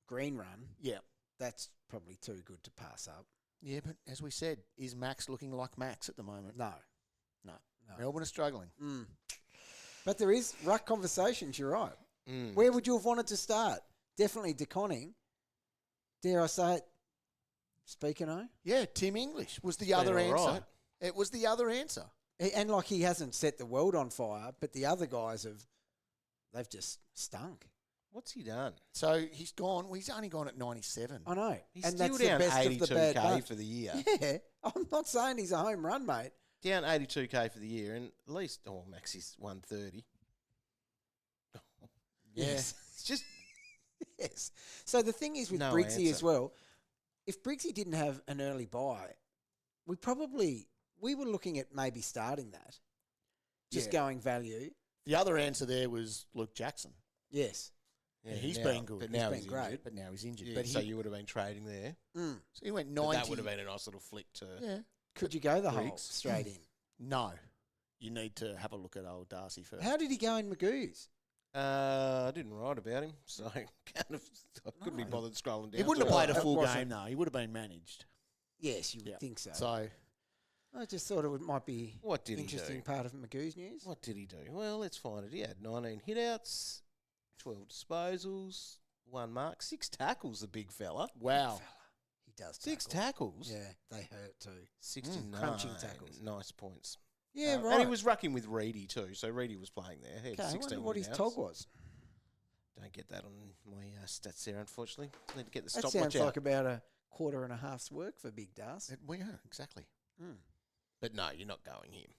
green run, Yeah. that's probably too good to pass up. Yeah, but as we said, is Max looking like Max at the moment? No. No. Melbourne are struggling. But there is ruck conversations, you're right. Where would you have wanted to start? Definitely Koning. Dare I say it, speaking of? Yeah, Tim English was the other all answer. right. It was the other answer. And like he hasn't set the world on fire, but the other guys they've just stunk. What's he done? So he's gone. Well, he's only gone at 97. I know. He's and still that's the down best of the bad 82K bunch. for the year. Yeah. I'm not saying he's a home run, mate. Down 82K for the year, and at least, Maxi's 130. Yes. It's just Yes. So the thing is with No Briggsy as answer. well, if Briggsy didn't have an early buy, we were looking at maybe starting that. Just Yeah. going value. The other answer there was Luke Jackson. Yes. Yeah, he's now- been good. But He's now been he's great. injured. But now he's injured. Yeah, but so he, you would have been trading there. so he went But 90. that would have been a nice little flick to. Yeah. Could you go the whole Briggs. straight in? No. You need to have a look at old Darcy first. How did he go in Magoo's? I didn't write about him, so I couldn't be bothered scrolling down. He wouldn't have to played it. a full wasn't- game, though. He would have been managed. Yes, you would Yeah. think so. So, I just thought it might be What did he interesting do? part of Magoo's news. What did he do? Well, let's find it. He had 19 hitouts, 12 disposals, 1 mark, 6 tackles, the big fella. wow. He does 6 tackle. tackles. Yeah, they hurt too. 69 crunching tackles. Nice points. Yeah, right. And he was rucking with Reedy too, so Reedy was playing there. He had Okay, I 16 wonder what his hitouts. tog was. Don't get that on my stats there, unfortunately. Need to get the That stopwatch sounds out. like about a quarter and a half's work for Big Das. Well, yeah, exactly. But no, you're not going him.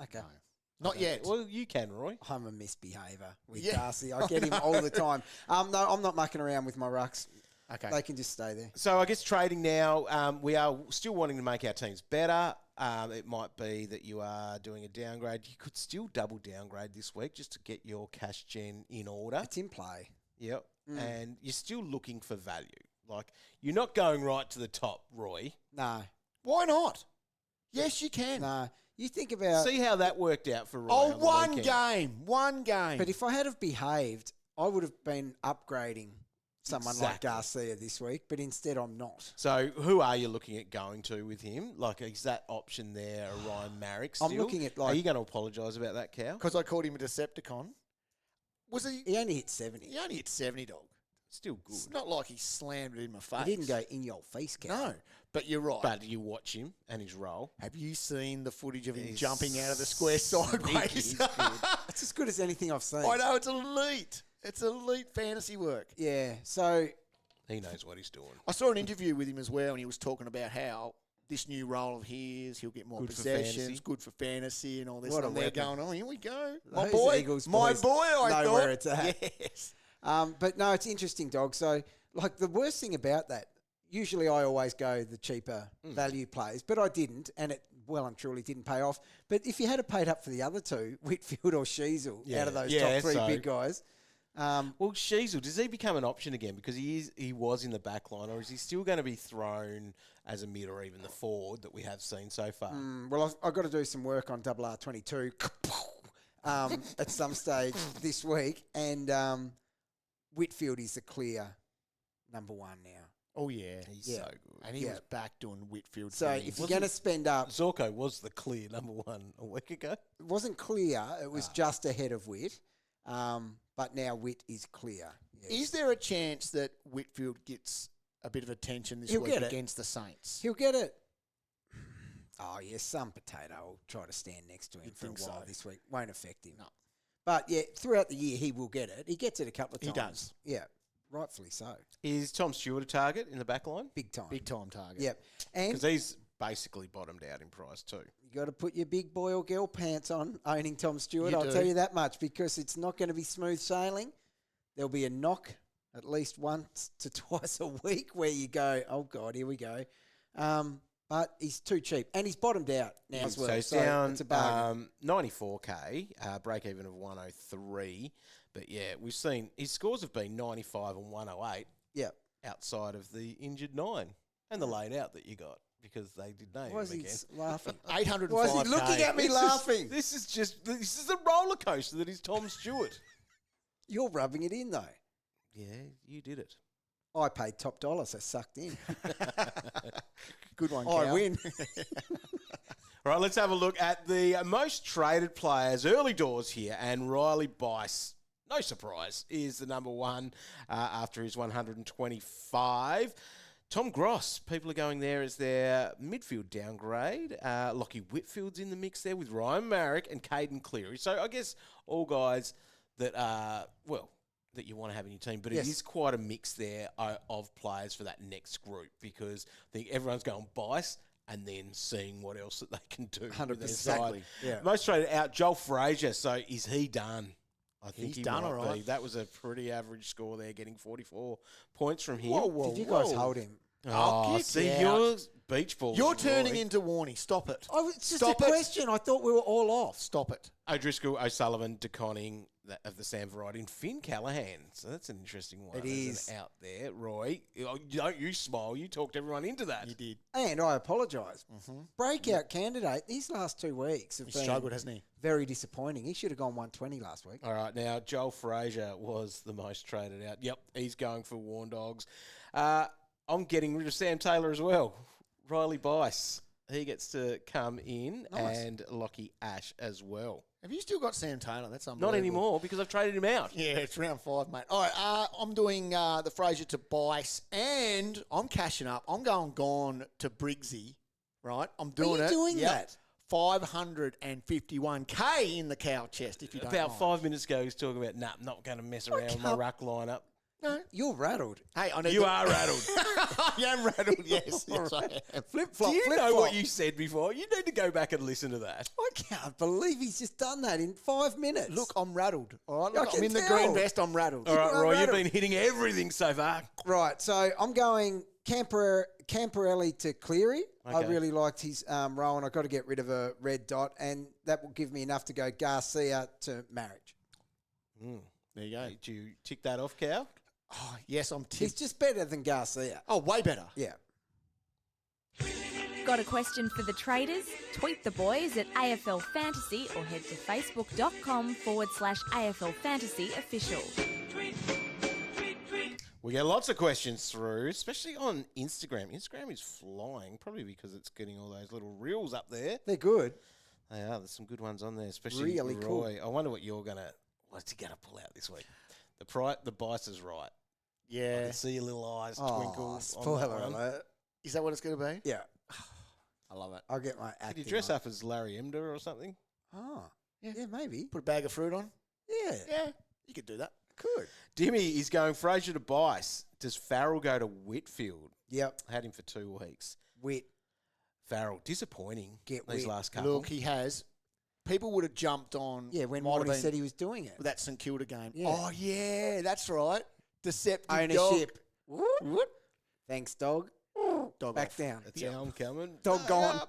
Okay. No. Not yet. Well, you can, Roy. I'm a misbehaver with Yeah. Darcy. I get him all the time. No, I'm not mucking around with my rucks. Okay. They can just stay there. So I guess trading now, we are still wanting to make our teams better. It might be that you are doing a downgrade. You could still double downgrade this week just to get your cash gen in order. It's in play. Yep. And you're still looking for value. Like, you're not going right to the top, Roy. No, Why not? Yes, you can. no. You think about. See how that worked out for Roy. Oh, on the one weekend. game. One game. But if I had have behaved, I would have been upgrading someone like Exactly. Garcia this week. But instead, I'm not. So who are you looking at going to with him? Like, is that option there a Ryan Maric still? I'm looking at, Are like- you going to apologise about that, Cow? Because I called him a Decepticon. Was he? He only hit 70. He only hit 70, dog. Still good. It's not like he slammed it in my face. He didn't go in your face, Cal. No, but you're right. But you watch him and his role. Have you seen the footage of him He's jumping out of the square sneaky. sideways? He's good. It's as good as anything I've seen. I know, it's elite. It's elite fantasy work. Yeah. So He knows what he's doing. I saw an interview with him as well, and he was talking about how this new role of his, he'll get more Good for possessions, fantasy. good for fantasy, and all this. What a and they're weapon. going, oh, here we go. My Those boy, Eagles my boys boy, I know thought. where it's at. Yes. But no, it's interesting, dog. So, like, the worst thing about that, usually I always go the cheaper value plays, but I didn't, and it well and truly didn't pay off. But if you had paid up for the other two, Whitfield or Sheasel, out of those top three big guys, Well, Sheasel, does he become an option again? Because he was in the back line, or is he still going to be thrown as a mid or even the forward that we have seen so far? well, I've got to do some work on R22 at some stage this week, and Whitfield is the clear number one now. Oh, yeah. He's Yeah. so good. And he Yeah. was back doing Whitfield. So things. if you're going to spend up, Zorko was the clear number one a week ago. it wasn't clear, it was just ahead of Whit, but now Whit is clear. Yes. Is there a chance that Whitfield gets a bit of attention this He'll week get it. against the Saints? He'll get it. Oh, yes, some potato will try to stand next to him You'd for a think while so. this week. Won't affect him. No. But, yeah, throughout the year, he will get it. He gets it a couple of He times. does. Yeah, rightfully so. Is Tom Stewart a target in the back line? Big time. Big time target. Yep. And Because he's basically bottomed out in price too. You got to put your big boy or girl pants on owning Tom Stewart. You I'll do. tell you that much, because it's not going to be smooth sailing. There'll be a knock at least once to twice a week where you go, oh God, here we go. But he's too cheap, and he's bottomed out now as well. So he's down it's a bargain. 94k, break even of 103. But yeah, we've seen his scores have been 95 and 108 Yeah. outside of the injured 9 and the laid out that you got, because they did name Why is him he again. laughing? 805K. Why is he looking at me laughing? This is a roller coaster that is Tom Stewart. You're rubbing it in, though. Yeah, you did it. I paid top dollar, so sucked in. Good one, I Cal. win. All right, let's have a look at the most traded players early doors here. And Riley Bice, no surprise, is the number one after his 125. Tom Gross, people are going there as their midfield downgrade. Lockie Whitfield's in the mix there with Ryan Maric and Caden Cleary. So I guess all guys that are, that you want to have in your team. But Yes. it is quite a mix there of players for that next group, because I think everyone's going Bice and then seeing what else that they can do. 100%. with their side. Exactly, yeah. Most traded out, Joel Freijah. So is he done? I think He's he done might all right. be. That was a pretty average score there, getting 44 points from him. Did you guys hold him? Oh, get see, out. you're beach balls. You're turning Roy. into Warnie. Stop it. Oh, it's just Stop a it. question. I thought we were all off. Stop it. O'Driscoll, O'Sullivan, de Koning of the Sam variety, and Finn Callahan. So that's an interesting one. It as an is. out there, Roy. Don't you smile? You talked everyone into that. You did. And I apologise. Breakout candidate. These last 2 weeks have He's been struggled, hasn't he? very disappointing. He should have gone 120 last week. All right, now Joel Freijah was the most traded out. Yep, he's going for Warn Dogs. I'm getting rid of Sam Taylor as well. Riley Bice, he gets to come in, Nice. and Lockie Ash as well. Have you still got Sam Taylor? That's unbelievable. Not anymore, because I've traded him out. Yeah, it's round 5, mate. All right, I'm doing the Freijah to Bice, and I'm cashing up. I'm going gone to Briggsy, right? I'm doing you it. doing Yep. that? 551K in the cow chest, if you don't About mind. 5 minutes ago, he was talking about, I'm not going to mess around with my can't- ruck lineup. No. You're rattled. Hey, I need You to- are rattled. I am rattled, yes. Yes, I am. Flip-flop, Do you know flip-flop. what you said before? You need to go back and listen to that. I can't believe he's just done that in 5 minutes. Look, I'm rattled. All right, I look, I'm can in the tell. green vest. I'm rattled. All right, are Roy, you've rattled. been hitting everything so far. Right, so I'm going Camperelli to Cleary. I Okay. really liked his role, and I've got to get rid of a red dot, and that will give me enough to go Garcia to marriage. There you go. Did you tick that off, Cow? Oh, yes, I'm He's tipped. just better than Garcia. Oh, way better. Yeah. Got a question for the traders? Tweet the boys at AFL Fantasy or head to facebook.com/AFL Fantasy official. We get lots of questions through, especially on Instagram. Instagram is flying, probably because it's getting all those little reels up there. They're good. They are. There's some good ones on there, especially Really Roy. cool. I wonder what's he going to pull out this week. The Bice is right. I Yeah. can see your little eyes Oh, twinkle. on spoiler that one. alert. Is that what it's going to be? Yeah. I love it. I'll get my Could acting you dress on. up as Larry Emder or something? Oh, yeah, maybe. Put a bag of fruit on? Yeah, Yeah, you could do that. could. Dimmy is going Freijah to Bice. Does Farrell go to Whitfield? Yep. Had him for 2 weeks. Wit. Farrell, disappointing Get these Whit. last couple. Look, he has. People would have jumped on. Yeah, when might have Warnie been said he was doing it. with that St Kilda game. Yeah. Oh, yeah, that's right. Deceptive Ownership. Dog. Thanks, dog. Dog Back off. down. That's how I'm coming. Dog gone.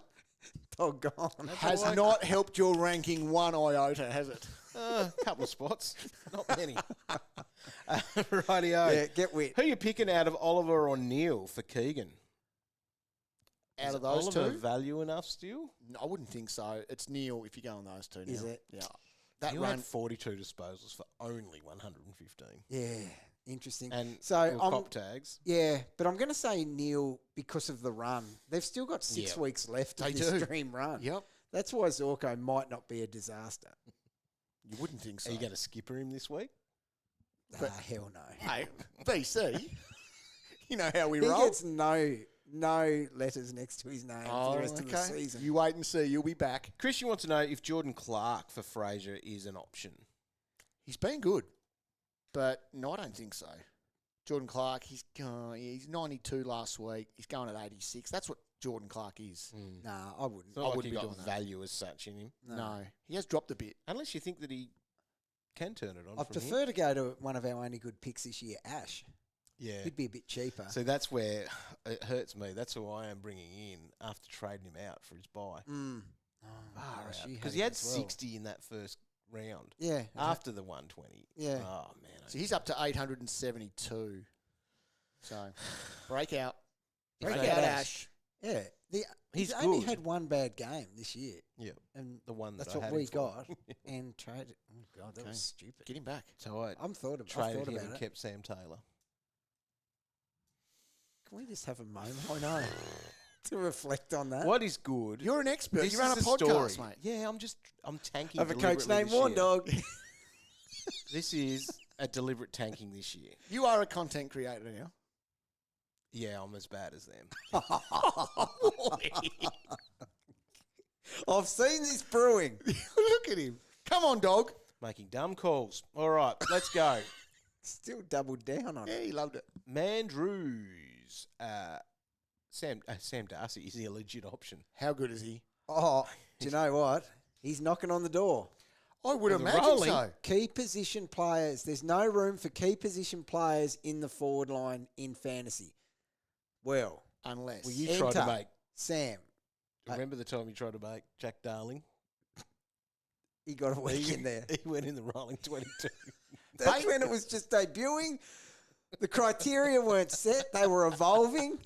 Dog gone. Has not helped your ranking one iota, has it? A couple of spots, not many. Rightio. Yeah, get Wit. Who are you picking out of Oliver or Neil for Keegan? Out Is of those Oliver two? value enough still? No, I wouldn't think so. It's Neil if you go on those two now. Is it? Yeah. That Neil run. had 42 disposals for only 115. Yeah, interesting. And so little I'm cop tags. yeah, but I'm going to say Neil because of the run. They've still got 6 Yeah. weeks left of They this do. dream run. Yep. That's why Zorko might not be a disaster. You wouldn't think so. Are you going to skipper him this week? Hell no. Hey, BC, you know how we He roll. gets no letters next to his name for the rest of the season. You wait and see. You'll be back. Christian wants to know if Jordan Clark for Freijah is an option. He's been good, but no, I don't think so. Jordan Clark, he's 92 last week. He's going at 86. That's what Jordan Clark is. Nah, I wouldn't. It's not like wouldn't you be got doing that. value as such in him. No. He has dropped a bit. Unless you think that he can turn it on I from here. prefer to go to one of our only good picks this year, Ash. Yeah. He'd be a bit cheaper. So that's where it hurts me. That's who I am bringing in after trading him out for his buy. Because he had 60 in that first round. Yeah. After the 120. Yeah. Oh, man. So he's up to 872. So, breakout. Breakout Ash. Yeah. He's He's only good. had one bad game this year. Yeah. And The one that that's I what had we him for. got and traded. Oh, God, that Okay. was stupid. Get him back. So I I've thought about traded him it. and kept Sam Taylor. Can we just have a moment? I know. To reflect on that. What is good? You're an expert. This You run a is the podcast, story. mate. Yeah, I'm tanking. I have a coach deliberately named this Warn year. Dog. This is a deliberate tanking this year. You are a content creator now. Yeah, I'm as bad as them. I've seen this brewing. Look at him. Come on, dog. Making dumb calls. All right, let's go. Still doubled down on Yeah, it. he loved it. Mandrews. Sam Darcy is he a legit option? How good is he? Oh, do you know what? He's knocking on the door. I would With the imagine rolling. so. Key position players. There's no room for key position players in the forward line in fantasy. Well, Unless. Well, you tried to Enter. make. Sam, Remember the time you tried to make Jack Darling? he got a week in there. He went in the rolling 22. That's when it was just debuting. The criteria weren't set. They were evolving.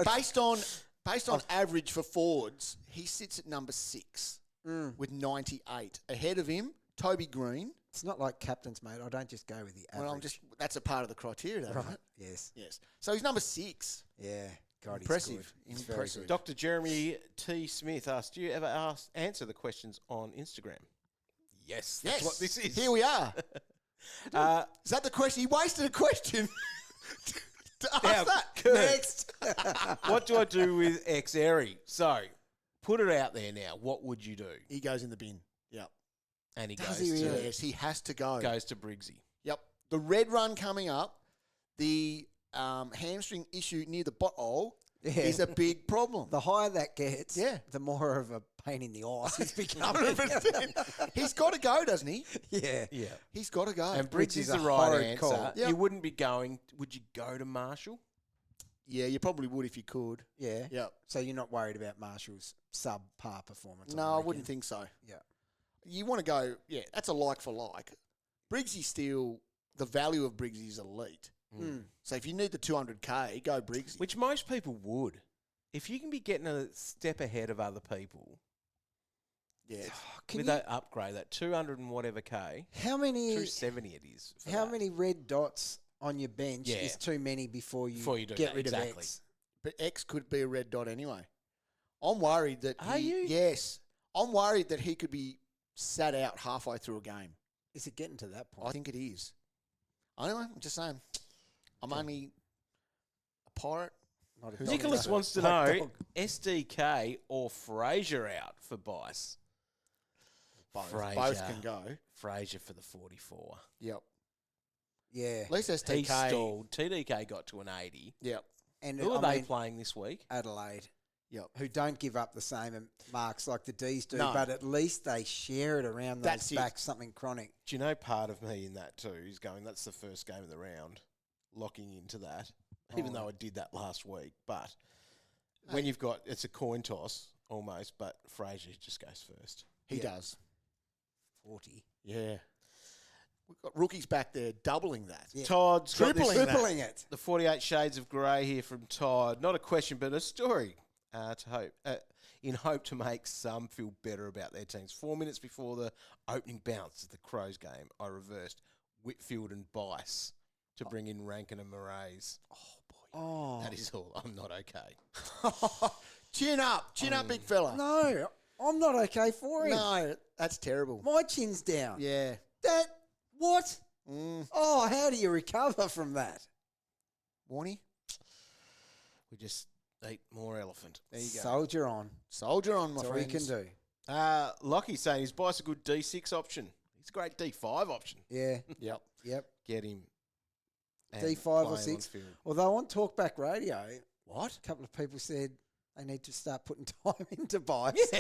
based on average for forwards, he sits at number 6 with 98. Ahead of him, Toby Green. It's not like captains, mate. I don't just go with the average. Well, that's a part of the criteria, though, right? Yes. Yes. So he's number 6. Yeah. God, Impressive. He's good. He's Impressive. very good. Dr. Jeremy T. Smith asked, do you ever answer the questions on Instagram? Yes, that's what this is. Here we are. Is that the question? He wasted a question to ask Now, that. Next. What do I do with Xerri? So, put it out there now. What would you do? He goes in the bin. Yep. And he Does goes he to really? Yes, he has to go. goes to Briggsy. Yep. The red run coming up, the hamstring issue near the butthole is a big problem. The higher that gets, Yeah. the more of a pain in the arse he's becoming. 100%. He's got to go, doesn't he? Yeah. Yeah. He's got to go. And Briggs is is the a right horrid answer. call. Yep. You wouldn't be going, would you go to Marshall? yeah, you probably would if you could. Yeah. Yep. So you're not worried about Marshall's subpar performance? on No, the I weekend? wouldn't think so. Yeah. You want to go, yeah, that's a like for like. Briggsy still, the value of Briggsy is elite. So if you need the 200K, go Briggsy. Which most people would. If you can be getting a step ahead of other people Yeah. with that upgrade, that 200 and whatever K, How many? 270 it is. for How that. many red dots on your bench Yeah. is too many before you Before you do get that, rid exactly. of X? But X could be a red dot anyway. I'm worried that Are you? Yes. I'm worried that he could be sat out halfway through a game. Is it getting to that point? I think it is. Anyway, I'm just saying. I'm only a pirate. Not a dog, Nicholas though. wants to Like know dog. SDK or Freijah out for Bice. Both Freijah. can go. Freijah for the 44. Yep. Yeah. At least He STK. stalled. TDK got to an 80. Yep. And Who are I they mean, playing this week? Adelaide, Yep. who don't give up the same marks like the D's do, No. but at least they share it around That's those it. backs, something chronic. Do you know part of me in that too is going, that's the first game of the round, locking into that, even though I did that last week. But when you've got, it's a coin toss almost, but Freijah just goes first. He does. 40. Yeah. We've got rookies back there doubling that. Yeah. Todd's got this, Tripling it. the 48 Shades of Grey here from Todd. Not a question, but a story in hope to make some feel better about their teams. 4 minutes before the opening bounce of the Crows game, I reversed Whitfield and Bice to bring in Rankine and Moraes. Oh. That is all. I'm not okay. Chin up, big fella. No, I'm not okay for him. No, that's terrible. My chin's down. Yeah. That, what? Oh, how do you recover from that? Warnie, We just eat more elephant. there you go. Soldier on. Soldier on, my That's all you friends. can do. Lockie's saying his Bice a good D6 option. He's a great D5 option. Yeah. Yep. Yep. Get him. and D5 play or him 6. on field. Although on Talkback Radio, What? a couple of people said They need to start putting time into Bice.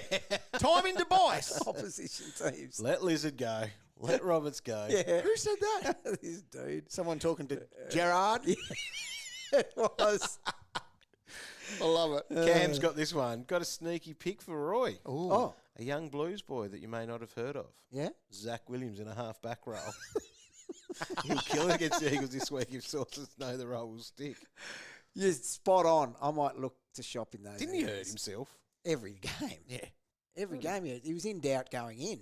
Time into Bice. Opposition teams. Let Lizard go. Let Roberts go. Yeah. Who said that? This dude. Someone talking to Gerard. It was. I love it. Cam's got this one. Got a sneaky pick for Roy. Ooh. Oh, A young Blues boy that you may not have heard of. yeah? Zach Williams in a half-back role. He'll kill it against the Eagles this week if sources know the role will stick. You're spot on. I might look to shop in those. Didn't he hurt areas. himself? Every game. Yeah. Every game. He was in doubt going in,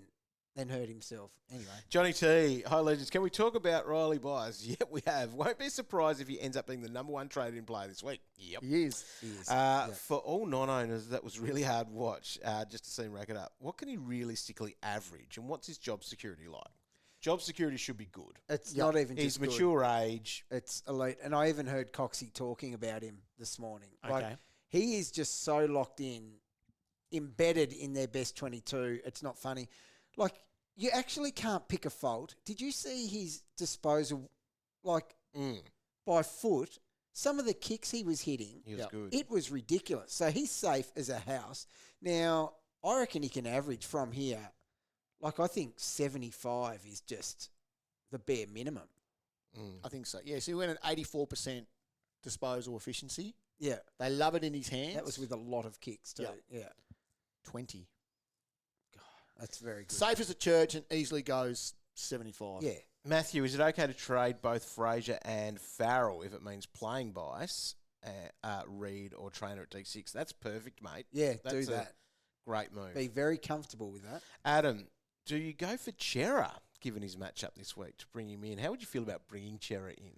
then hurt himself. Anyway. Johnny T, hi legends. Can we talk about Riley Bice? Yep, we have. Won't be surprised if he ends up being the number one traded in player this week. Yep. He is. For all non-owners, that was really hard watch just to see him rack it up. What can he realistically average, and what's his job security like? Job security should be good. It's not even He's just good. mature age. It's elite. And I even heard Coxie talking about him this morning. Like, Okay. he is just so locked in, embedded in their best 22. It's not funny. Like, you actually can't pick a fault. Did you see his disposal, like, by foot? Some of the kicks he was hitting, He was good. it was ridiculous. So he's safe as a house. Now, I reckon he can average from here. Like, I think 75 is just the bare minimum. I think so. Yeah, so he went at 84% disposal efficiency. Yeah. They love it in his hands. That was with a lot of kicks too. Yeah. 20. That's very good. Safe as a church and easily goes 75. Yeah. Matthew, is it okay to trade both Freijah and Farrell if it means playing Bice, Reed or trainer at D6? That's perfect, mate. Yeah, That's do a that. Great move. Be very comfortable with that. Adam, do you go for Xerri given his matchup this week to bring him in? How would you feel about bringing Xerri in?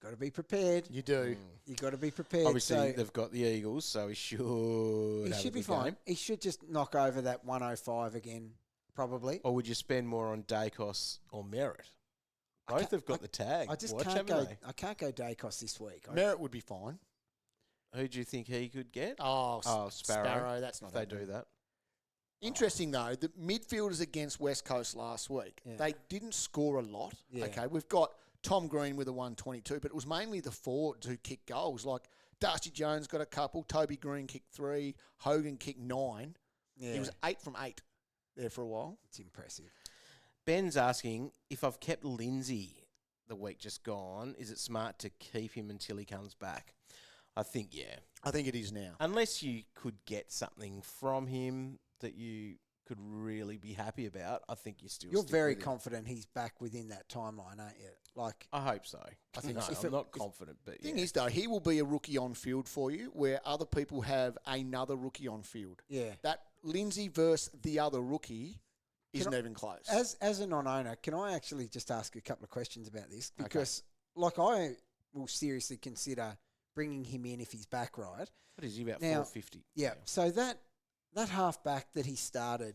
Got to be prepared. You do. You got to be prepared. Obviously, so they've got the Eagles, so he should. he have should a be good fine. game. He should just knock over that 105 again, probably. Or would you spend more on Dacos or Merritt? Both have got the tag. I just Watch, can't haven't go. they? I can't go Dacos this week. Merritt would be fine. Who do you think he could get? Oh, Sparrow. That's not If they happening. do that. Interesting, though, the midfielders against West Coast last week, Yeah. they didn't score a lot. Yeah. Okay, we've got Tom Green with a 122, but it was mainly the forwards who kicked goals. Like, Darcy Jones got a couple, Toby Green kicked 3, Hogan kicked 9. Yeah, He was 8 from 8 there for a while. it's impressive. Ben's asking, if I've kept Lindsay the week just gone, is it smart to keep him until he comes back? I think, yeah. I think it is now. Unless you could get something from him that you could really be happy about, I think you still You're stick very with him. confident he's back within that timeline, aren't you? Like, I hope so. I think no, so. If I'm it- not if- confident, but Thing yeah. is, though, he will be a rookie on field for you where other people have another rookie on field. yeah. That Lindsay versus the other rookie isn't even close. As a non-owner, can I actually just ask a couple of questions about this? Because, like, I will seriously consider bringing him in if he's back right. What is he, about Now, 450? Yeah. So that half back that he started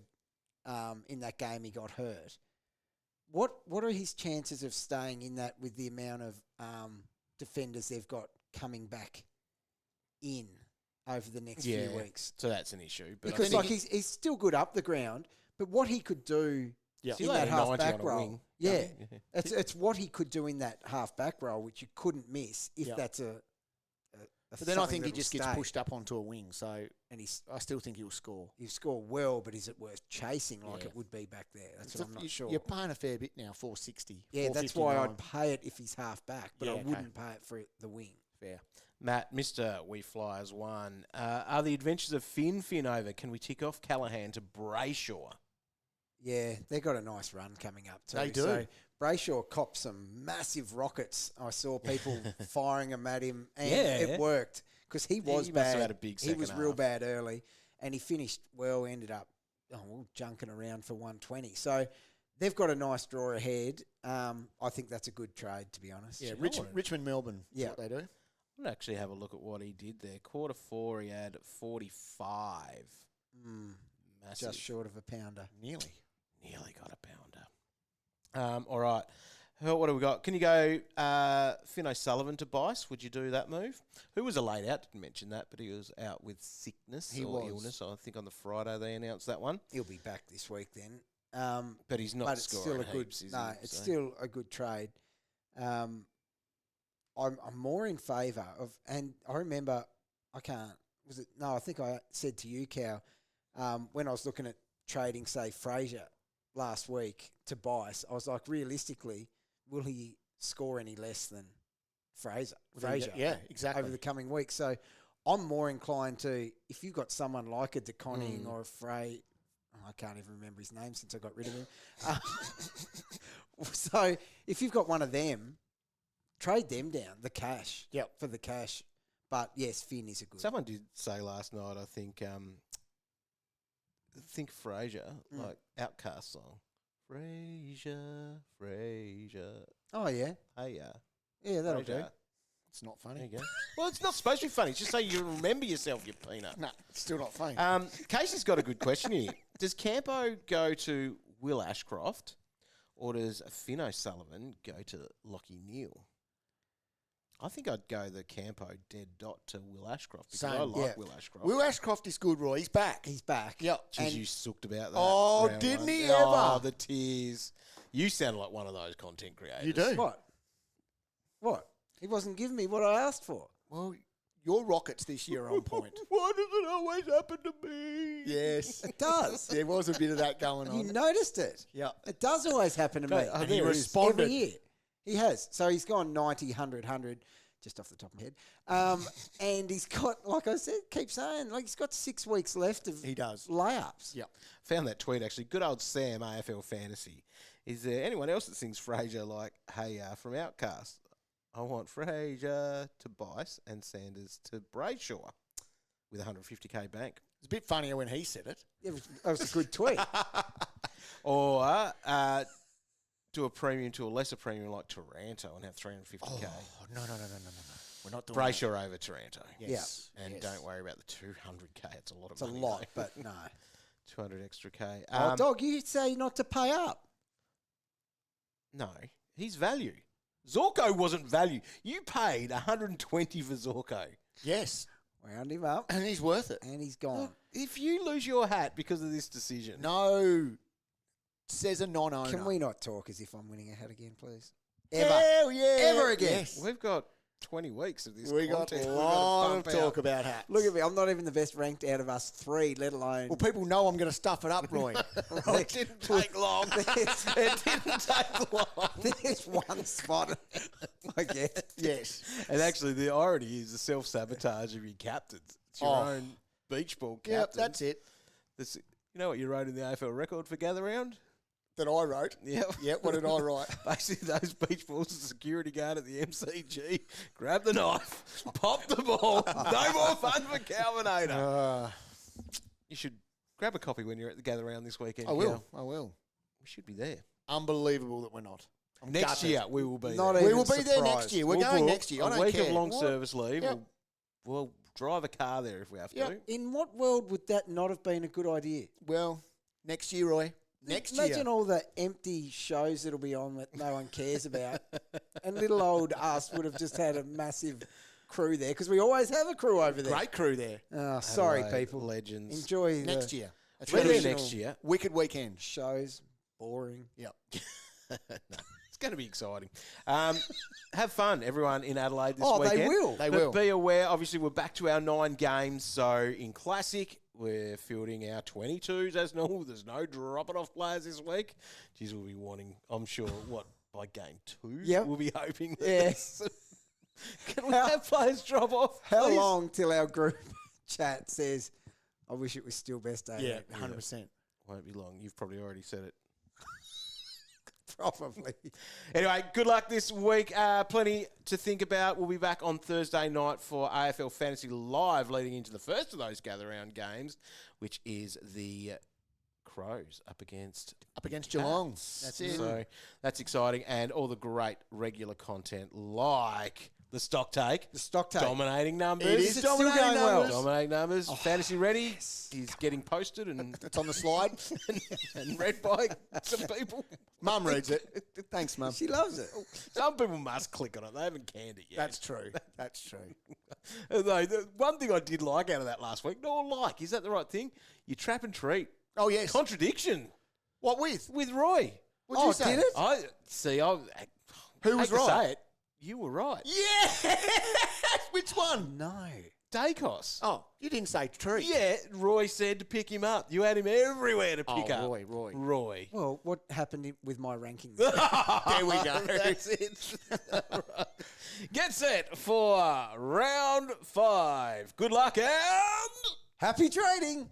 in that game, he got hurt. What are his chances of staying in that with the amount of defenders they've got coming back in over the next few weeks? So that's an issue. But Because I like think he's still good up the ground, but what he could do Yeah. in Still that had a half 90 back on a role, wing. yeah, Yeah. it's what he could do in that half back role, which you couldn't miss if Yeah. that's a But then I something think he that'll just gets stay. pushed up onto a wing, so and he's I still think he'll score. you score well, but is it worth chasing like Yeah. it would be back there? That's It's what a- I'm not you- sure. You're paying a fair bit now, 460. Yeah, that's why 459. I'd pay it if he's half back, but Yeah, I okay. wouldn't pay it for the wing. Fair. Matt, Mr. We Flyers won. Are the adventures of Finn over? Can we tick off Callahan to Brayshaw? Yeah, they got a nice run coming up too. They do. So Brayshaw copped some massive rockets. I saw people firing them at him, and Yeah. it worked because he was He must bad. have had a big he was second real half. bad early, and he finished well. Ended up junking around for 120. So they've got a nice draw ahead. I think that's a good trade, to be honest. Yeah, you know what? Richmond, Melbourne. is Yeah. what they do. I'm going to actually have a look at what he did there. Quarter 4, he had 45. Massive. Just short of a pounder. Nearly. Nearly got a pounder. All right. What do we got? Can you go Finn O'Sullivan to Bice? Would you do that move? Who was a laid out? Didn't mention that, but he was out with sickness He or was. illness. I think on the Friday they announced that one. He'll be back this week then. But he's not But it's still scoring a good. heaps, is No, he? it's So- still a good trade. I'm more in favour of, and I remember was it? No, I think I said to you, Cow, when I was looking at trading, say, Freijah last week to Bice, I was like, realistically, will he score any less than Freijah? Yeah, exactly. Over the coming weeks. So I'm more inclined to, if you've got someone like a Koning or a Frey, I can't even remember his name since I got rid of him. So if you've got one of them, trade them down, the cash, for the cash. But yes, Finn is a good. Someone did say last night, I think Freijah, like Outcast song. Freijah. Oh, yeah. Hey, Yeah, that'll do. Freijah. It's not funny. There you go. Well, it's not supposed to be funny. It's just so you remember yourself, you peanut. No, it's still not funny. Casey's got a good question here. Does Campo go to Will Ashcroft or does Finn O'Sullivan go to Lockie Neal? I think I'd go the Campo dead dot to Will Ashcroft because I like Will Ashcroft. Will Ashcroft is good, Roy. He's back. He's back. Yep. Jeez, you sucked about that. Oh, round didn't one. he Oh, ever? the tears. You sound like one of those content creators. You do. What? He wasn't giving me what I asked for. Well, your Rockets this year are on point. Why does it always happen to me? Yes. It does. There was a bit of that going on. You noticed it. Yeah. It does always happen to me. And he responded. Every year. He has. So he's gone 90, 100, 100, just off the top of my head. And he's got, like I said, keep saying, like he's got 6 weeks left of He does. layups. Yeah. Found that tweet actually. Good old Sam, AFL Fantasy. Is there anyone else that sings Freijah like, hey, from Outcast? I want Freijah to Bice and Sanders to Brayshaw with 150k bank. It's a bit funnier when he said it. That was a good tweet. Or do a premium to a lesser premium like Taranto and have 350k. Oh, no. We're not doing Brayshaw over Taranto. Yes. And Yes. don't worry about the 200k. It's a lot of It's a money. lot, though. but no. 200 extra k. Oh, dog, you say not to pay up. No, he's value. Zorko wasn't value. You paid 120 for Zorko. Yes. Wound him up, And he's worth it. and he's gone. If you lose your hat because of this decision, No. Says a non-owner. Can we not talk as if I'm winning a hat again, please? Ever. Hell yeah. Ever again. Yes. we've got 20 weeks of this. We got content a we've lot gotta of pump talk out. about hats. Look at me. I'm not even the best ranked out of us three, let alone. Well, people know I'm going to stuff it up, Roy. It didn't take long. It didn't take long. There's one spot, I guess. Yes. And actually, the irony is the self-sabotage of your captains. It's your own beach ball captain. Yep, that's it. You know what you wrote in the AFL record for gather round? That I wrote. Yep. Yep, what did I write? Basically, those beach balls, the security guard at the MCG, grab the knife, pop the ball. No more fun for Calvinator. You should grab a copy when you're at the gather round this weekend. I will. Cal. I will. We should be there. Unbelievable that we're not. I'm Next gutted. year, we will be Not there. even We will be there next surprised. year. We're going next year. I A don't week care. of long What? service leave. Yep. We'll drive a car there if we have to. Yep. In what world would that not have been a good idea? Well, next year, Roy. Next Imagine year. all the empty shows that'll be on that no one cares about. And little old us would have just had a massive crew there because we always have a crew over there. Great crew there. Oh, sorry, Adelaide people. Legends. Enjoy Next the year. That's We're there traditional. next year. Wicked weekend. shows. Boring. Yep. No, it's going to be exciting. Have fun, everyone in Adelaide this Oh, weekend. they will. They But will. be aware, obviously, we're back to our 9 games. So in Classic, we're fielding our 22s as normal. There's no dropping off players this week. Geez, we'll be wanting, I'm sure, by game 2? Yep. We'll be hoping that Yes. Can we have players drop off? How please? long till our group chat says, I wish it was still best day? Yeah, 100%. Won't be long. You've probably already said it. Probably. Anyway, good luck this week. Plenty to think about. We'll be back on Thursday night for AFL Fantasy Live, leading into the first of those gather-round games, which is the Crows up against Geelong. Cats. That's it. So that's exciting, and all the great regular content like the stock take. The stock take. Dominating numbers. It is Is it still dominating going well? numbers. Dominating numbers. Fantasy ready. He's getting posted and, It's on the slide. and read by some people. Mum reads it. Thanks, Mum. She loves it. Some people must click on it. They haven't canned it yet. That's true. That's true. Although, the one thing I did like out of that last week, is that the right thing? You trap and treat. Oh, yes. Contradiction What with? with Roy. What'd you say? did it? I see. Who was hate to right? say it, you were right. Yeah! Which one? No. Dacos. Oh, you didn't say Tree. Yeah, Roy said to pick him up. You had him everywhere to pick up. Roy. Well, what happened with my rankings? There we go. That's it. Get set for round 5. Good luck and... Happy trading!